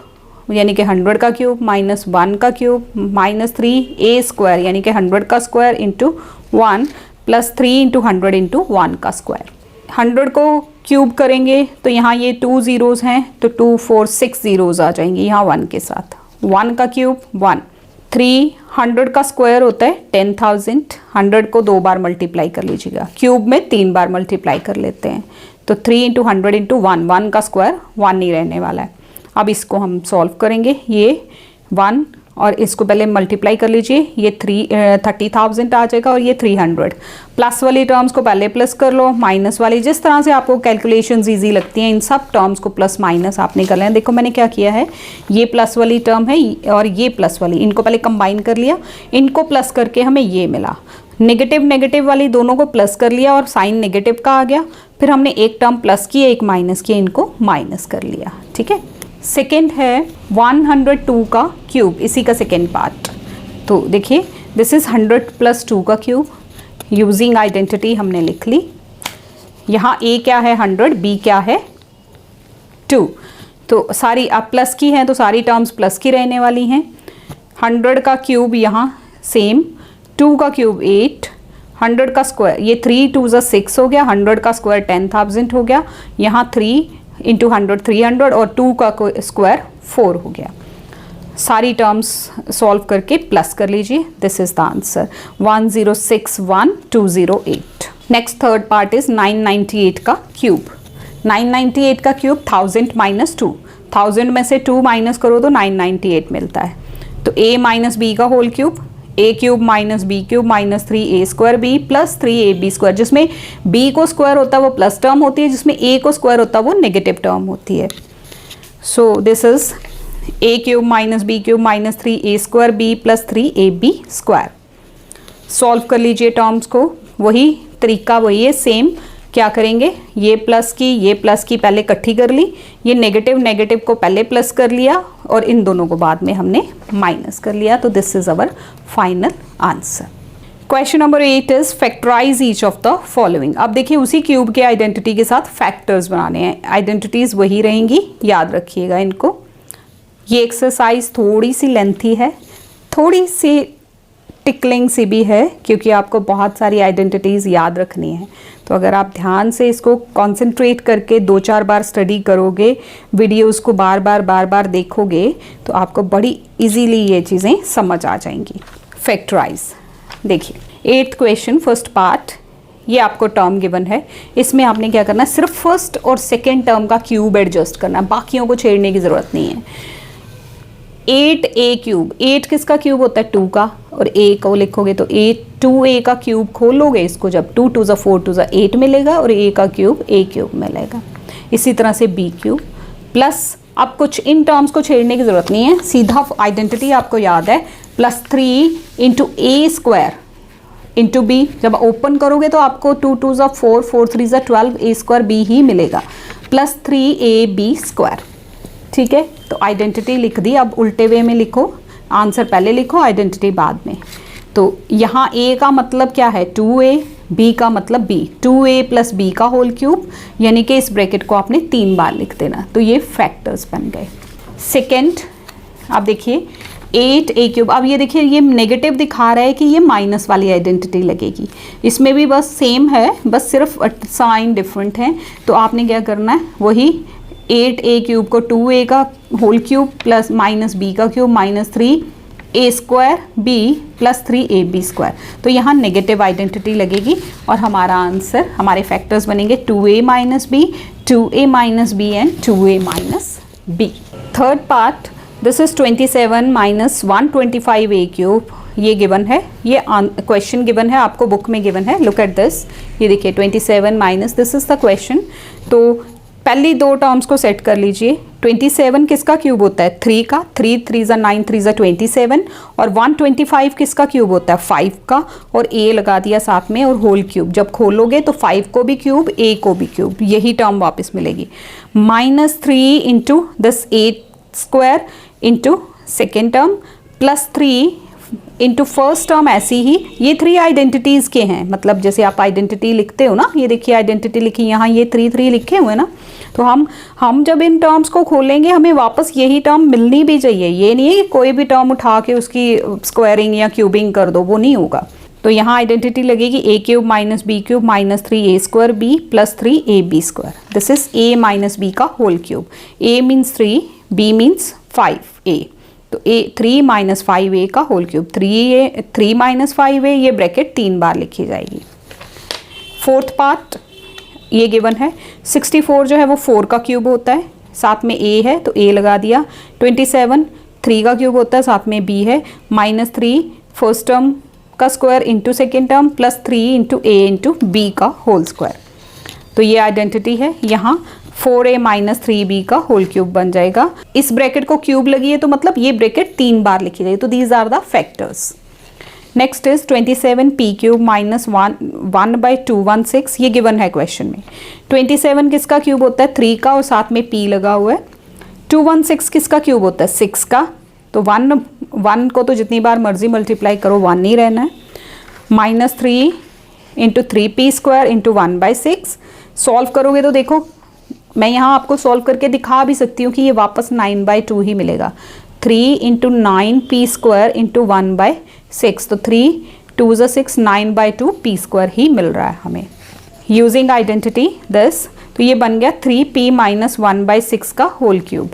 यानी कि 100 का क्यूब -1 का क्यूब -3a स्क्वायर यानी कि 100 का स्क्वायर इंटू 1 प्लस 3 × 100 × 1 का स्क्वायर। 100 को क्यूब करेंगे तो यहाँ ये 2 ज़ीरोज़ हैं तो 2 4 6 ज़ीरोज़ आ जाएंगे यहाँ 1 के साथ। 1 का क्यूब 1, 300 का स्क्वायर होता है 10,000, 100 को 2 बार मल्टीप्लाई कर लीजिएगा, क्यूब में 3 बार मल्टीप्लाई कर लेते हैं तो 3 × 100 × 1, 1 का स्क्वायर 1 ही रहने वाला है। अब इसको हम सॉल्व करेंगे, ये 1 और इसको पहले मल्टीप्लाई कर लीजिए, ये 30,000 आ जाएगा और ये 300। प्लस वाली टर्म्स को पहले प्लस कर लो, माइनस वाली जिस तरह से आपको कैलकुलेशंस इजी लगती हैं इन सब टर्म्स को प्लस माइनस आपने कर लेना। देखो मैंने क्या किया है, ये प्लस वाली टर्म है और ये प्लस वाली, इनको पहले कंबाइन कर लिया, इनको प्लस करके हमें ये मिला। नेगेटिव नेगेटिव वाली दोनों को प्लस कर लिया और साइन नेगेटिव का आ गया, फिर हमने एक टर्म प्लस की एक माइनस की, इनको माइनस कर लिया। ठीक है, सेकेंड है 102 का क्यूब, इसी का सेकेंड पार्ट। तो देखिए दिस इज़ 100 + 2 का क्यूब, यूजिंग आइडेंटिटी हमने लिख ली। यहाँ a क्या है 100, b क्या है 2, तो सारी आप प्लस की हैं तो सारी टर्म्स प्लस की रहने वाली हैं। 100 का क्यूब यहाँ सेम, 2 का क्यूब 8, 100 का स्क्वायर ये 3 2 ज़ा 6 हो गया, 100 का स्क्वायर 10,000 हो गया, यहाँ 3 × 100 300 और 2 का स्क्वायर 4 हो गया। सारी टर्म्स सॉल्व करके प्लस कर लीजिए, this is the answer 1061208। Next third part is 998 का क्यूब। 998 का क्यूब 1000 - 2, 1000 में से 2 माइनस करो तो 998 मिलता है। तो a - b का whole cube, a cube - b cube -3a square b plus 3ab square, जिसमें b को स्क्वायर होता है वो प्लस टर्म होती है, जिसमें a को स्क्वायर होता है वो नेगेटिव टर्म होती है। So this is a cube - b cube -3a square b plus 3ab square. Solve कर लीजिए टर्म्स को, वही तरीका वही है सेम। क्या करेंगे, ये प्लस की पहले इकट्ठी कर ली, ये नेगेटिव नेगेटिव को पहले प्लस कर लिया और इन दोनों को बाद में हमने माइनस कर लिया। तो this is our final answer. Question number 8 is factorise each of the following. अब देखिए उसी क्यूब के आइडेंटिटी के साथ फैक्टर्स बनाने हैं, आइडेंटिटीज वही रहेंगी, याद रखिएगा इनको। ये एक्सरसाइज थोड़ी सी लेंथी है, थोड़ी सी टिकलिंग सी भी है, क्योंकि आपको बहुत सारी आइडेंटिटीज़ याद रखनी है। तो अगर आप ध्यान से इसको कंसंट्रेट करके 2-4 बार स्टडी करोगे, वीडियोस को बार बार देखोगे, तो आपको बड़ी इजीली ये चीज़ें समझ आ जाएंगी। फैक्टराइज देखिए 8th क्वेश्चन फर्स्ट पार्ट, ये आपको टर्म गिवन है, इसमें आपने क्या करना है, सिर्फ फर्स्ट और सेकेंड टर्म का क्यूब एडजस्ट करना है, बाकियों को छेड़ने की ज़रूरत नहीं है। 8a क्यूब, 8 किसका क्यूब होता है 2 का, और a को लिखोगे तो 2a का क्यूब खोलोगे इसको, जब 2 2 ज़ा 4 2 ज़ा 8 मिलेगा और a का क्यूब a क्यूब मिलेगा। इसी तरह से b क्यूब प्लस, अब कुछ इन टर्म्स को छेड़ने की ज़रूरत नहीं है, सीधा आइडेंटिटी आपको याद है, +3 × a स्क्वायर इंटू b। जब ओपन करोगे तो आपको 2 2 ज़ा 4 4 3 ज़ा 12 a स्क्वायर b ही मिलेगा, प्लस 3ab स्क्वायर। ठीक है, तो आइडेंटिटी लिख दी। अब उल्टे वे में लिखो, आंसर पहले लिखो, आइडेंटिटी बाद में। तो यहाँ a का मतलब क्या है 2a, b का मतलब b, 2a + b का होल क्यूब, यानी कि इस ब्रैकेट को आपने 3 बार लिख देना। तो ये फैक्टर्स बन गए। सेकेंड, अब देखिए 8a क्यूब, अब ये देखिए ये नेगेटिव दिखा रहा है कि ये माइनस वाली आइडेंटिटी लगेगी, इसमें भी बस सेम है, बस सिर्फ साइन डिफरेंट है। तो आपने क्या करना है, वही 8a क्यूब को 2a का whole cube plus minus b का cube minus 3a square b plus 3ab square. तो यहाँ नेगेटिव आइडेंटिटी लगेगी और हमारा आंसर, हमारे फैक्टर्स बनेंगे 2a minus b, 2a minus b and 2a minus b. Third part, this is 27 minus 125a cube. ये given है, ये क्वेश्चन गिवन है, आपको बुक में गिवन है। लुक एट दिस, ये देखिए 27 minus, this is the question. तो पहली दो टर्म्स को सेट कर लीजिए। 27 किसका क्यूब होता है? 3 का, 3 3 ज़ा 9, 3 ज़ा 27। और 125 किसका क्यूब होता है? 5 का, और a लगा दिया साथ में और होल क्यूब। जब खोलोगे तो 5 को भी क्यूब, a को भी क्यूब, यही टर्म वापस मिलेगी। Minus 3 into this 8 square into second term plus 3 into first term. ऐसी ही ये 3 आइडेंटिटीज़ के हैं, मतलब जैसे आप आइडेंटिटी लिखते हो ना, ये देखिए आइडेंटिटी लिखी, यहाँ ये 3 लिखे हुए ना। तो हम जब इन टर्म्स को खोलेंगे हमें वापस यही टर्म मिलनी भी चाहिए। ये नहीं है कि कोई भी टर्म उठा के उसकी स्क्वायरिंग या क्यूबिंग कर दो, वो नहीं होगा। तो यहाँ आइडेंटिटी लगेगी a cube minus b cube minus 3a square b plus 3ab square. This is a minus b का whole cube. a means 3, b means 5a। तो a 3 माइनस 5a का होल क्यूब, 3 माइनस 5a, ये bracket 3 बार लिखी जाएगी। Fourth part ये given है। 64 जो है वो 4 का क्यूब होता है, साथ में a है तो a लगा दिया। 27 3 का क्यूब होता है, साथ में b है। माइनस 3 फर्स्ट टर्म का square into second term plus 3 into a into b का होल स्क्वायर। तो ये आइडेंटिटी है। यहाँ 4a माइनस 3b का होल क्यूब बन जाएगा। इस ब्रैकेट को क्यूब लगी है तो मतलब ये ब्रैकेट 3 बार लिखी जाएगी। तो these are the factors. Next is 27p cube minus 1/216, ये गिवन है क्वेश्चन में। 27 किसका क्यूब होता है? 3 का, और साथ में p लगा हुआ है। 216 किसका क्यूब होता है? 6 का। तो 1 को तो जितनी बार मर्जी मल्टीप्लाई करो 1 नहीं रहना है। Minus 3 into 3p square into 1/6। Solve करोगे तो देखो, मैं यहाँ आपको सॉल्व करके दिखा भी सकती हूँ कि ये वापस 9/2 ही मिलेगा। 3 इंटू 9p स्क्वायर इंटू 1/6। तो 3 2 ज़ा 6, 9/2 p स्क्वायर ही मिल रहा है हमें यूजिंग आइडेंटिटी दिस। तो ये बन गया 3p माइनस 1/6 का whole cube.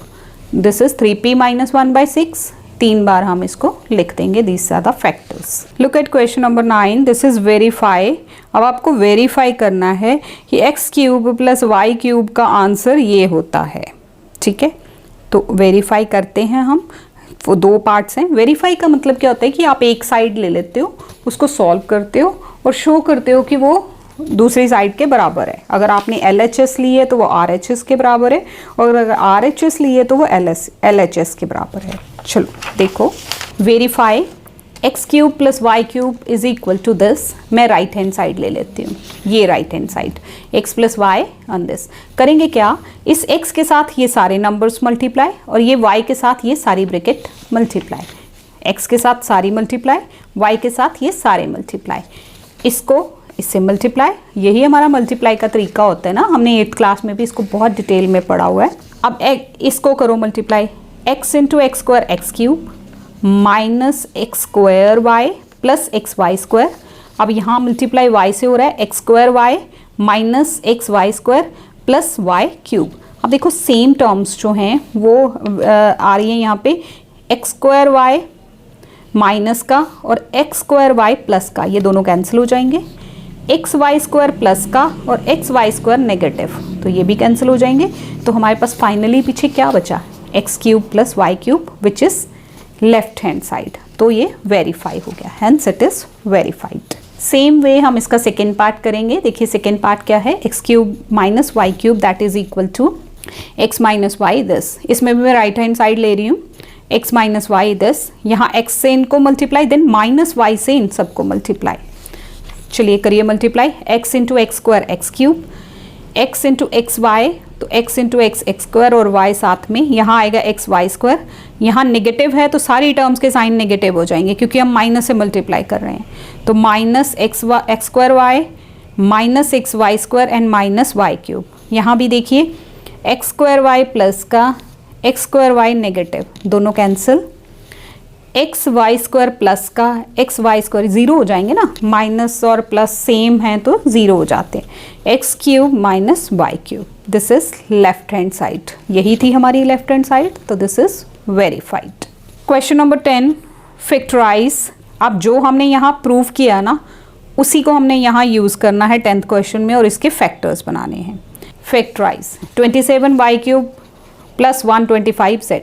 This is 3p minus 1/6। 3 बार हम इसको लिख देंगे। This are the factors. Look at question number 9। This is verify. अब आपको वेरीफाई करना है कि x cube plus y cube का आंसर ये होता है। ठीक है, तो वेरीफाई करते हैं हम। वो 2 पार्ट्स हैं। वेरीफाई का मतलब क्या होता है कि आप एक साइड ले लेते हो, उसको सॉल्व करते हो और शो करते हो कि वो दूसरी साइड के बराबर है। अगर आपने LHS ली है तो वो RHS के बराबर है, और अगर RHS ली है तो वो LHS के बराबर है। चलो देखो, verify x cube plus y cube is equal to this. मैं राइट हैंड साइड ले लेती हूँ, ये right hand side, x plus y on this. करेंगे क्या, इस x के साथ ये सारे नंबर्स मल्टीप्लाई और ये y के साथ ये सारी ब्रैकेट मल्टीप्लाई। x के साथ सारी मल्टीप्लाई, y के साथ ये सारे मल्टीप्लाई। इसको इससे मल्टीप्लाई, यही हमारा मल्टीप्लाई का तरीका होता है ना। हमने 8th क्लास में भी इसको बहुत डिटेल में पढ़ा हुआ है। अब इसको करो multiply, x into x square x cube minus x square y plus x y square. अब यहाँ मल्टीप्लाई y से हो रहा है, x square y minus x y square plus y cube. अब देखो सेम टर्म्स जो हैं वो आ रही है यहाँ पे, एक्स स्क्वायर वाई माइनस का और एक्स स्क्वायर वाई प्लस का, ये दोनों कैंसिल हो जाएंगे। एक्स वाई स्क्वायर प्लस का और एक्स वाई स्क्वायर नेगेटिव, तो ये भी कैंसिल हो जाएंगे। तो हमारे पास फाइनली पीछे क्या बचा, x cube plus y cube which is left hand side. तो ये वेरीफाई हो गया, hence it is verified. Same way हम इसका सेकेंड पार्ट करेंगे। देखिए सेकेंड पार्ट क्या है, x cube minus y cube that is equal to x minus y this. इसमें भी मैं राइट हैंड साइड ले रही हूँ, एक्स माइनस वाई दिस। यहाँ एक्स से इनको मल्टीप्लाई, देन माइनस वाई से इन सबको मल्टीप्लाई। चलिए करिए multiply, x into x square x cube, x into x y, तो x into x x square और वाई साथ में, यहाँ आएगा एक्स वाई स्क्वायर। यहाँ नेगेटिव है तो सारी टर्म्स के साइन नेगेटिव हो जाएंगे क्योंकि हम माइनस से मल्टीप्लाई कर रहे हैं। तो minus x square y minus x y square and minus y cube. यहाँ भी देखिए एक्स स्क्वायर वाई प्लस का, एक्स स्क्वायर वाई नेगेटिव, दोनों cancel. X y square plus का, एक्स वाई स्क्वायर ज़ीरो हो जाएंगे ना, माइनस और प्लस सेम हैं तो ज़ीरो हो जाते हैं। X cube minus y cube. This is left hand side, यही थी हमारी लेफ्ट हैंड साइड, तो this is verified. Question number 10, factorise. अब जो हमने यहाँ प्रूव किया ना उसी को हमने यहाँ यूज़ करना है 10th क्वेश्चन में और इसके फैक्टर्स बनाने हैं। Factorise 27y³ plus 125z।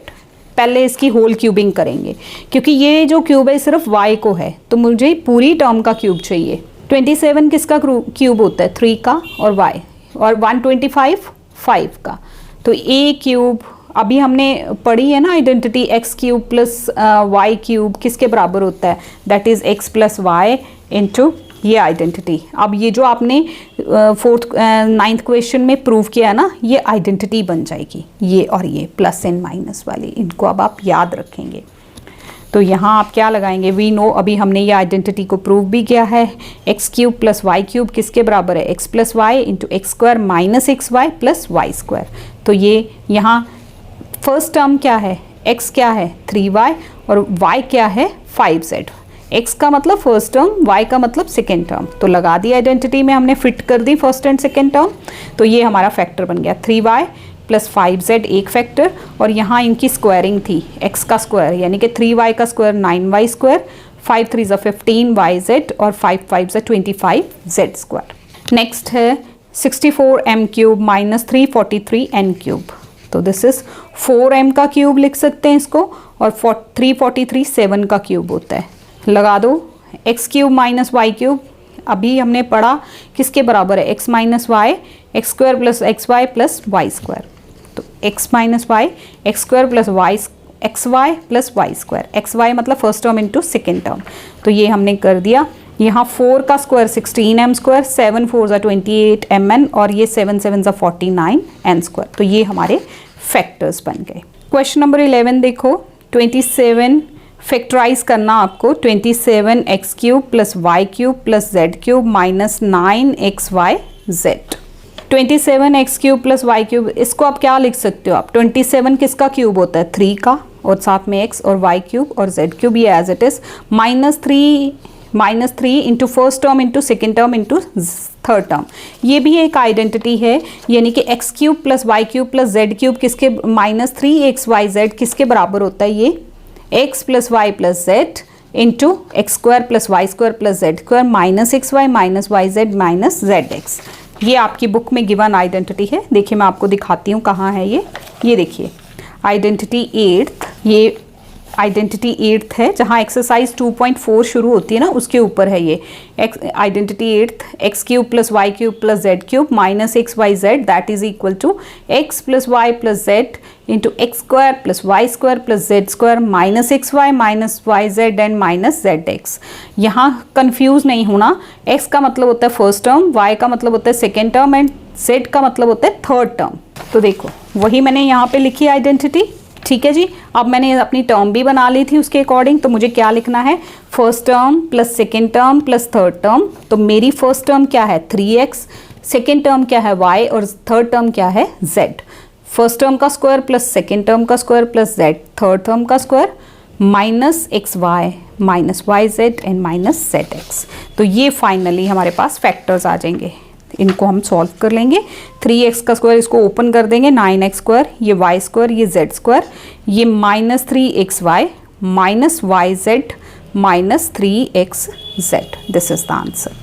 पहले इसकी होल क्यूबिंग करेंगे क्योंकि ये जो क्यूब है सिर्फ y को है, तो मुझे पूरी टर्म का क्यूब चाहिए। 27 किसका क्यूब होता है? 3 का और y, और 125 5 का। तो a क्यूब अभी हमने पढ़ी है ना identity, x cube plus y cube किसके बराबर होता है? That is x plus y into ये आइडेंटिटी। अब ये जो आपने 9th क्वेश्चन में प्रूव किया ना, ये आइडेंटिटी बन जाएगी, ये और ये प्लस एंड माइनस वाली, इनको अब आप याद रखेंगे। तो यहाँ आप क्या लगाएंगे? वी नो, अभी हमने ये आइडेंटिटी को प्रूव भी किया है। X cube plus y cube किसके बराबर है? X plus y into x square minus x y plus y square. तो ये यहाँ फर्स्ट टर्म क्या है? एक्स क्या है? 3y और y क्या है? 5z। x का मतलब फर्स्ट टर्म, y का मतलब सेकेंड टर्म। तो लगा दी आइडेंटिटी में, हमने फिट कर the first and second term. तो ये हमारा फैक्टर बन गया 3y प्लस 5z एक फैक्टर, और यहाँ इनकी स्क्वायरिंग थी x का स्क्वायर यानी कि 3y का स्क्वायर 9y स्क्वायर, 5 3 15yz और 5 5 25z स्क्वायर। नेक्स्ट है 64m cube minus 343n cube. तो दिस इज 4m का क्यूब लिख सकते हैं इसको, और 343 7 का क्यूब होता है। लगा दो x cube minus y cube, अभी हमने पढ़ा किसके बराबर है? X minus y, x square plus x y plus y square. तो x minus y, x square plus y, x y plus y square. X y मतलब first term into second term. तो ये हमने कर दिया। यहाँ 4 का स्क्वायर 16m स्क्वायर, 7 4 28mn और ये 7 7 49n स्क्वायर। तो ये हमारे फैक्टर्स बन गए। क्वेश्चन नंबर 11 देखो, 27 फैक्टराइज करना आपको। 27 x cube plus y cube plus z cube minus 9 x y z. 27 x cube plus y cube, इसको आप क्या लिख सकते हो? आप 27 किसका क्यूब होता है? 3 का, और साथ में x और y क्यूब और z क्यूब, ये as it is minus 3 into first term into second term into third term. ये भी एक आइडेंटिटी है, यानी कि x cube plus y cube plus z cube किसके माइनस 3xyz किसके बराबर होता है? ये x plus y plus z into x square plus y square plus Z square minus x y minus y z minus z x. ये आपकी book में given identity है। देखिए मैं आपको दिखाती हूँ कहाँ है ये देखिए आइडेंटिटी 8th, ये आइडेंटिटी 8th है, जहाँ एक्सरसाइज 2.4 शुरू होती है ना उसके ऊपर है ये identity 8th। X cube plus y cube plus z cube minus x y z that is equal to x plus y plus z into x square plus y square plus Z square minus x y z and minus z x. यहाँ confuse नहीं होना, x का मतलब होता है first term, Y का मतलब होता है सेकेंड टर्म एंड जेड का मतलब होता है थर्ड टर्म। तो देखो वही मैंने यहाँ पे लिखी आइडेंटिटी, ठीक है जी। अब मैंने अपनी टर्म भी बना ली थी उसके अकॉर्डिंग, तो मुझे क्या लिखना है? First term plus second term plus third term. तो मेरी फर्स्ट टर्म क्या है? 3x, सेकेंड टर्म क्या है? y, और थर्ड टर्म क्या है? z। फर्स्ट टर्म का स्क्वायर प्लस सेकेंड टर्म का square plus z, third term का square minus x y minus y z and minus z x. तो ये फाइनली हमारे पास फैक्टर्स आ जाएंगे, इनको हम सॉल्व कर लेंगे। 3x का स्क्वायर इसको ओपन कर देंगे, 9x स्क्वायर, ये y स्क्वायर, ये z स्क्वायर, ये minus 3xy minus y z minus 3xz। This is the answer.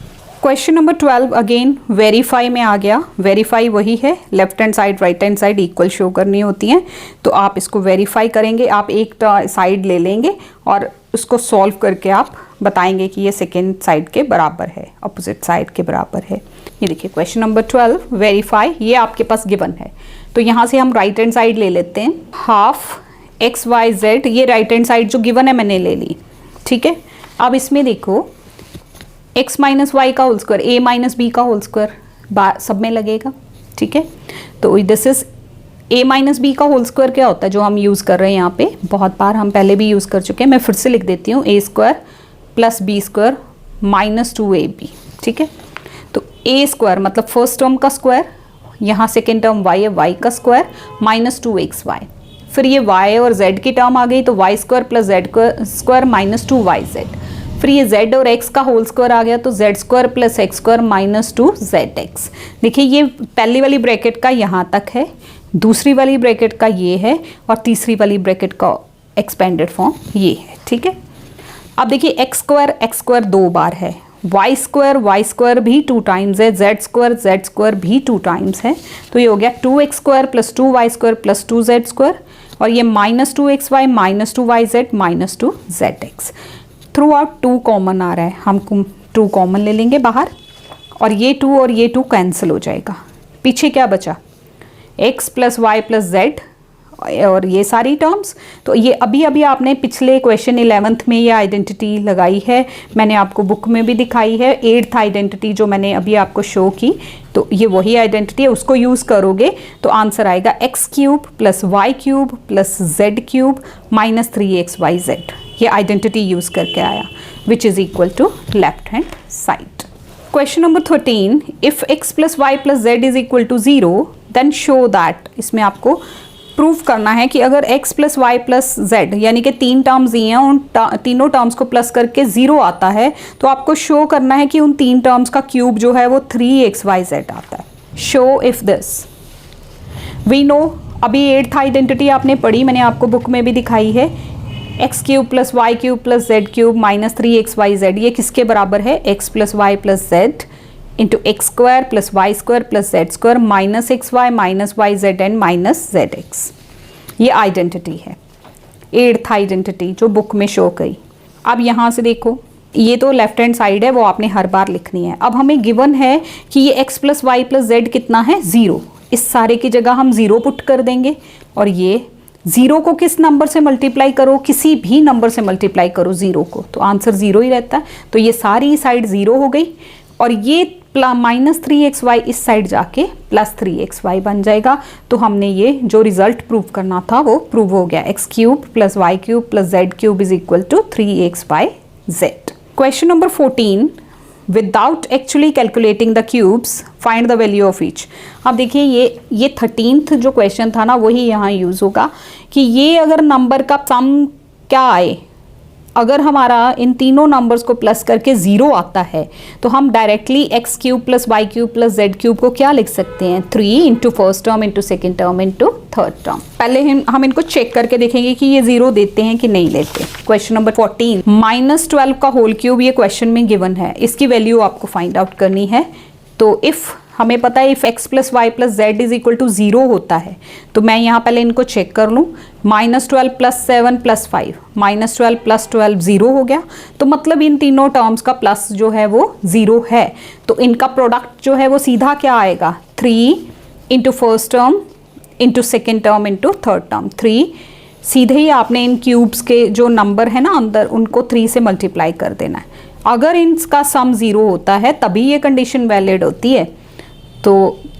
Question number 12 again verify में आ गया। वेरीफाई वही है, left hand side right hand side equal show करनी होती हैं, तो आप इसको वेरीफाई करेंगे। आप एक साइड ले लेंगे और उसको सॉल्व करके आप बताएंगे कि ये सेकेंड साइड के बराबर है, अपोजिट साइड के बराबर है। ये देखिए क्वेश्चन नंबर 12 वेरीफाई, ये आपके पास गिवन है। तो यहाँ से हम राइट हैंड साइड ले लेते हैं, हाफ एक्स वाई जेड, ये राइट हैंड साइड जो गिवन है मैंने ले ली, ठीक है। अब इसमें देखो x माइनस वाई का whole square, a minus B का होल स्क्वायर सब में लगेगा, ठीक है। तो this is a minus B का होल स्क्वायर क्या होता है जो हम यूज़ कर रहे हैं यहाँ पे, बहुत बार हम पहले भी यूज़ कर चुके हैं, मैं फिर से लिख देती हूँ, a square plus B square minus 2ab, ठीक है। तो a स्क्वायर मतलब फर्स्ट टर्म का स्क्वायर, यहाँ सेकेंड टर्म y है, y का स्क्वायर माइनस 2xy, फिर ये y और z की टर्म आ गई तो y square plus z square minus 2yz। फिर ये z और x का होल स्क्वायर आ गया तो z square plus x square minus 2zx। देखिए ये पहली वाली ब्रैकेट का यहाँ तक है, दूसरी वाली ब्रैकेट का ये है और तीसरी वाली ब्रैकेट का एक्सपेंडेड फॉर्म ये है। ठीक है, अब देखिए एक्स स्क्वायर 2 बार है, वाई स्क्वायर भी 2 टाइम्स है, जेड स्क्वायर भी 2 टाइम्स है, तो ये हो गया 2x square plus 2y square plus 2z square, और ये minus 2xy minus 2yz minus 2zx। Throughout 2 common आ रहा है, हम 2 कॉमन ले लेंगे बाहर और ये 2 और ये 2 कैंसिल हो जाएगा। पीछे क्या बचा, x plus y plus z और ये सारी टर्म्स। तो ये अभी आपने पिछले क्वेश्चन 11th में ये आइडेंटिटी लगाई है, मैंने आपको बुक में भी दिखाई है। 8th आइडेंटिटी जो मैंने अभी आपको शो की, तो ये वही आइडेंटिटी है, उसको यूज़ करोगे तो आंसर आएगा x cube plus y cube plus z cube minus 3xyz। ये आइडेंटिटी यूज़ करके आया, which is equal to left hand side. Question number 13, if x plus y plus z is equal to 0 then show that. इसमें आपको prove करना है कि अगर x plus y plus z यानी कि 3 टर्म्स दिए हैं, उन तीनों टर्म्स को प्लस करके 0 आता है, तो आपको शो करना है कि उन 3 टर्म्स का क्यूब जो है वो 3xyz आता है। Show if this. We know, अभी 8th आइडेंटिटी आपने पढ़ी, मैंने आपको बुक में भी दिखाई है, x cube plus y cube plus z cube minus 3xyz। ये किसके बराबर है, x plus y plus z into x square plus y square plus Z square minus x y minus y z and minus z x. ये identity है, 8th identity जो book में show करी। अब यहाँ से देखो, ये तो लेफ्ट हैंड साइड है, वो आपने हर बार लिखनी है। अब हमें गिवन है कि ये x plus y plus z कितना है, 0। इस सारे की जगह हम 0 पुट कर देंगे, और ये 0 को किस नंबर से मल्टीप्लाई करो, किसी भी नंबर से मल्टीप्लाई करो 0 को, तो आंसर 0 ही रहता है। तो ये सारी साइड 0 हो गई, और ये माइनस 3xy इस साइड जाके प्लस 3xy बन जाएगा। तो हमने ये जो रिजल्ट प्रूव करना था वो प्रूव हो गया, x cube plus y cube plus z cube is equal to 3xyz। Question number 14, without actually calculating the cubes find the value of each. अब देखिए ये 13th जो क्वेश्चन था ना, वही यहाँ यूज होगा कि ये अगर नंबर का सम क्या आए, अगर हमारा इन तीनों नंबर्स को प्लस करके 0 आता है, तो हम directly x cube plus y cube plus z cube को क्या लिख सकते हैं, 3 into first term into second term into third term. पहले हम इनको चेक करके देखेंगे कि ये 0 देते हैं कि नहीं लेते। क्वेश्चन नंबर 14, माइनस 12 का होल क्यूब ये क्वेश्चन में गिवन है, इसकी वैल्यू आपको फाइंड आउट करनी है। तो इफ़ हमें पता है if x plus y plus z is equal to 0 होता है, तो मैं यहाँ पहले इनको चेक कर लूँ। Minus 12 plus 7 plus 5, minus 12 plus 12 0 हो गया, तो मतलब इन तीनों टर्म्स का प्लस जो है वो 0 है। तो इनका प्रोडक्ट जो है वो सीधा क्या आएगा, 3 into first term into second term into third term. 3 सीधे ही आपने इन क्यूब्स के जो नंबर है ना अंदर, उनको 3 से मल्टीप्लाई कर देना है। अगर इनका सम 0 होता है तभी ये कंडीशन वैलिड होती है। तो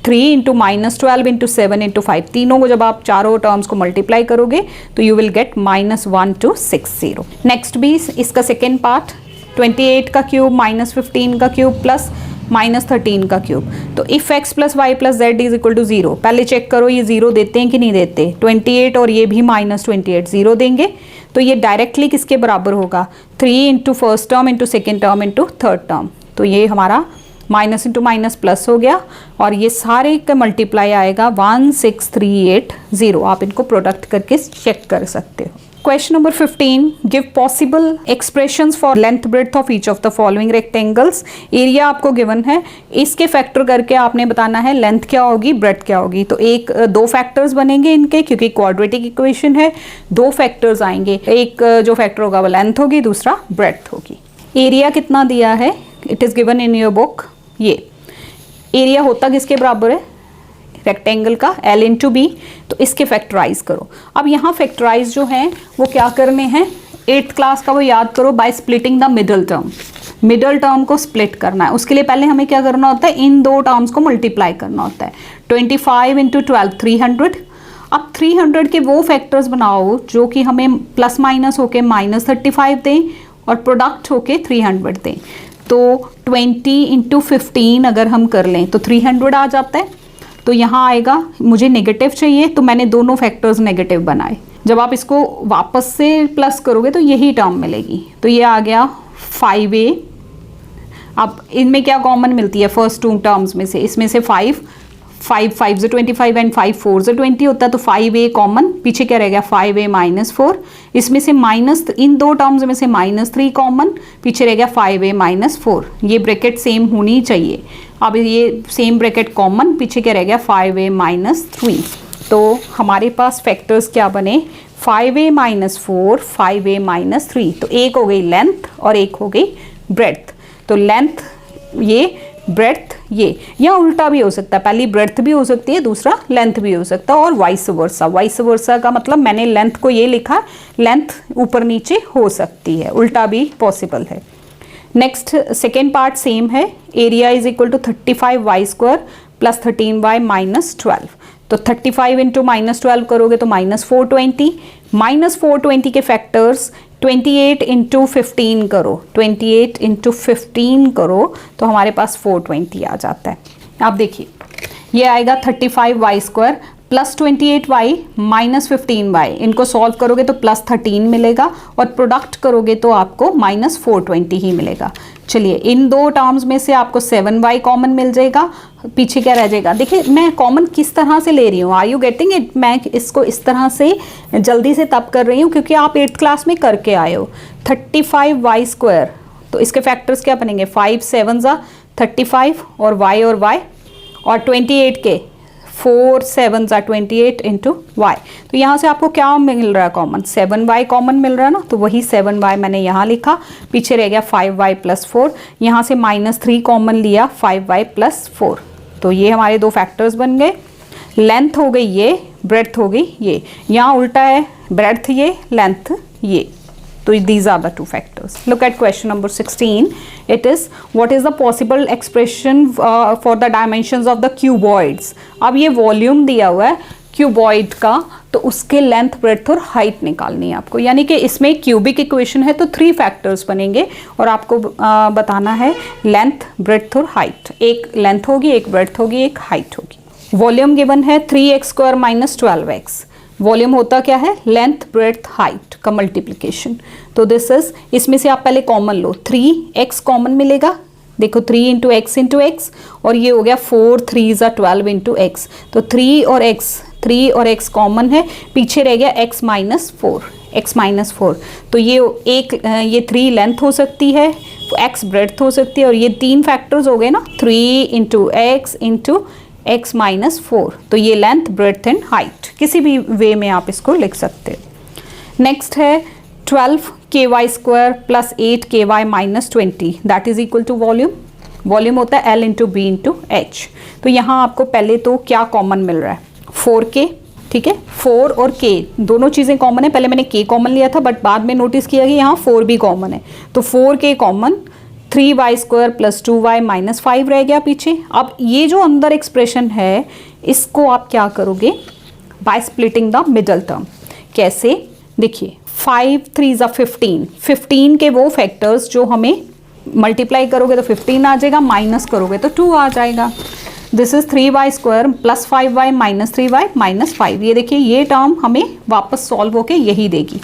3 इंटू माइनस 12 इंटू 7 इंटू 5, तीनों को जब आप चारों टर्म्स को मल्टीप्लाई करोगे तो यू विल गेट -1260। नेक्स्ट भी इसका सेकेंड पार्ट, 28 का क्यूब माइनस 15 का क्यूब प्लस माइनस 13 का क्यूब। तो if x plus y plus z is equal to 0, पहले चेक करो ये 0 देते हैं कि नहीं देते। 28 और ये भी -28 0 देंगे, तो ये डायरेक्टली किसके बराबर होगा, 3 into first term into second term into third term. तो ये हमारा माइनस इंटू माइनस प्लस हो गया, और ये सारे का मल्टीप्लाई आएगा 16380। आप इनको प्रोडक्ट करके चेक कर सकते हो। Question number 15, give possible expressions for length breadth of each of the following rectangles. Area आपको गिवन है, इसके फैक्टर करके आपने बताना है लेंथ क्या होगी ब्रेड्थ क्या होगी। तो दो फैक्टर्स बनेंगे इनके, क्योंकि क्वाड्रेटिक इक्वेशन है, 2 फैक्टर्स आएंगे। एक जो फैक्टर होगा वो लेंथ होगी, दूसरा ब्रेड्थ होगी। एरिया कितना दिया है, it is given in your book. ये एरिया होता किसके बराबर है, रेक्टेंगल का L इंटू बी। तो इसके फैक्टराइज करो। अब यहाँ फैक्टराइज जो है वो क्या करने हैं, 8th क्लास का वो याद करो, by splitting the middle term. Middle term को स्प्लिट करना है, उसके लिए पहले हमें क्या करना होता है, इन 2 टर्म्स को मल्टीप्लाई करना होता है। 25 इंटू 12 300। अब 300 के वो फैक्टर्स बनाओ जो कि हमें प्लस माइनस होके -35 दें और प्रोडक्ट होके 300 दें। तो 20 इंटू 15 अगर हम कर लें तो 300 आ जाता है। तो यहाँ आएगा, मुझे नेगेटिव चाहिए तो मैंने दोनों फैक्टर्स नेगेटिव बनाए। जब आप इसको वापस से प्लस करोगे तो यही टर्म मिलेगी। तो ये आ गया 5a, अब इनमें क्या कॉमन मिलती है फर्स्ट टू टर्म्स में से, इसमें से 5 5 से 25 एंड 5 4 से 20 होता है, तो 5a कॉमन, पीछे क्या रहेगा 5a माइनस 4, इसमें से माइनस, इन दो टर्म्स में से -3 कॉमन, पीछे रहेगा 5a माइनस 4, ये ब्रैकेट सेम होनी चाहिए। अब ये सेम ब्रैकेट कॉमन, पीछे क्या रहेगा 5a माइनस 3, तो हमारे पास फैक्टर्स क्या बने 5a माइनस 4 5a माइनस 3, तो एक हो गई लेंथ और एक हो गई ब्रेड्थ। तो लेंथ ये, ब्रेड्थ ये, या उल्टा भी हो सकता है, पहली ब्रेड्थ भी हो सकती है, दूसरा लेंथ भी हो सकता है, और वाइस वर्सा। वाइस वर्सा का मतलब मैंने लेंथ को ये लिखा, लेंथ ऊपर नीचे हो सकती है, उल्टा भी पॉसिबल है। नेक्स्ट सेकेंड पार्ट सेम है, area is equal to 35y² plus 13y minus 12, तो 35 इंटू माइनस 12 करोगे तो -420, -420 के फैक्टर्स 28 इंटू 15 करो, 28 इंटू 15 करो तो हमारे पास 420 आ जाता है। अब देखिए ये आएगा 35y² plus 28y minus 15y, इनको सॉल्व करोगे तो प्लस 13 मिलेगा, और प्रोडक्ट करोगे तो आपको -420 ही मिलेगा। चलिए इन दो टर्म्स में से आपको 7y कॉमन मिल जाएगा, पीछे क्या रह जाएगा, देखिए मैं कॉमन किस तरह से ले रही हूँ, आर यू गेटिंग इट, मैं इसको इस तरह से जल्दी से तब कर रही हूँ क्योंकि आप 8th क्लास में करके आए हो। 35y², तो इसके फैक्टर्स क्या बनेंगे, 5 7 35 और y, और 28 के 4 7 28 इंटू वाई, तो यहाँ से आपको क्या मिल रहा है कॉमन, 7y कॉमन मिल रहा है ना, तो वही 7y मैंने यहाँ लिखा, पीछे रह गया 5y प्लस 4, यहाँ से -3 कॉमन लिया 5y प्लस 4, तो ये हमारे दो फैक्टर्स बन गए। लेंथ हो गई ये, ब्रेड्थ हो गई ये, यहाँ उल्टा है, ब्रेड्थ ये, लेंथ ये, तो these are the two factors. Look at question number 16. It is what is the possible expression for the dimensions of the cuboids. अब ये वॉल्यूम दिया हुआ है क्यूबॉइड का, तो उसके लेंथ, ब्रेड्थ और हाइट निकालनी है आपको, यानी कि इसमें क्यूबिक इक्वेशन है तो 3 फैक्टर्स बनेंगे और आपको बताना है लेंथ, ब्रेड्थ और हाइट। एक लेंथ होगी, एक ब्रेड्थ होगी, एक हाइट होगी। वॉल्यूम गिवन है 3x² माइनस 12x, वॉल्यूम होता क्या है, लेंथ, ब्रेड्थ, हाइट का मल्टीप्लिकेशन, तो दिस इज, इसमें से आप पहले कॉमन लो, 3x कॉमन मिलेगा, देखो 3 इंटू एक्स इंटू एक्स, और ये हो गया 4 3 12 इंटू एक्स, तो 3 और x कॉमन है, पीछे रह गया x माइनस 4, तो ये 3 लेंथ हो सकती है, x ब्रेड्थ हो सकती है, और ये 3 फैक्टर्स हो गए ना, 3 into x into x minus 4, तो ये लेंथ, ब्रेड्थ एंड हाइट, किसी भी वे में आप इसको लिख सकते हो। नेक्स्ट है 12ky² plus 8ky minus 20, that is equal to volume, volume होता है L into B into h, तो यहाँ आपको पहले तो क्या कॉमन मिल रहा है, 4k, ठीक है, 4 और k दोनों चीज़ें कॉमन है, पहले मैंने k कॉमन लिया था बट बाद में नोटिस किया कि यहाँ 4 भी कॉमन है, तो 4k common, 3y² plus 2y minus 5 रह गया पीछे। अब ये जो अंदर एक्सप्रेशन है इसको आप क्या करोगे, by splitting the middle term. कैसे, देखिए 5 3 15 के वो फैक्टर्स जो हमें मल्टीप्लाई करोगे तो 15 आ जाएगा, माइनस करोगे तो 2 आ जाएगा। This is 3y² plus 5y minus 3y minus 5, ये देखिए ये टर्म हमें वापस सॉल्व होके यही देगी।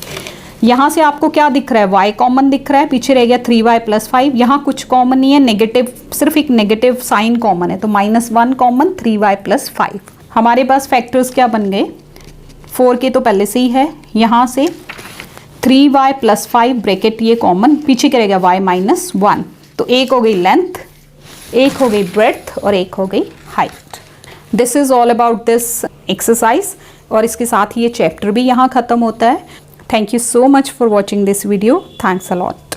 यहाँ से आपको क्या दिख रहा है, y कॉमन दिख रहा है, पीछे रह गया 3y प्लस 5, यहाँ कुछ कॉमन नहीं है, नेगेटिव, सिर्फ एक नेगेटिव साइन कॉमन है, तो -1 कॉमन, 3y प्लस 5। हमारे पास फैक्टर्स क्या बन गए, 4k तो पहले से ही है, यहाँ से 3y प्लस 5 ब्रैकेट ये कॉमन, पीछे क्या रहेगा y माइनस 1, तो एक हो गई लेंथ, एक हो गई ब्रेड्थ और एक हो गई height. This is all about this exercise, और इसके साथ ही ये चैप्टर भी यहाँ ख़त्म होता है। Thank you so much for watching this video. Thanks a lot.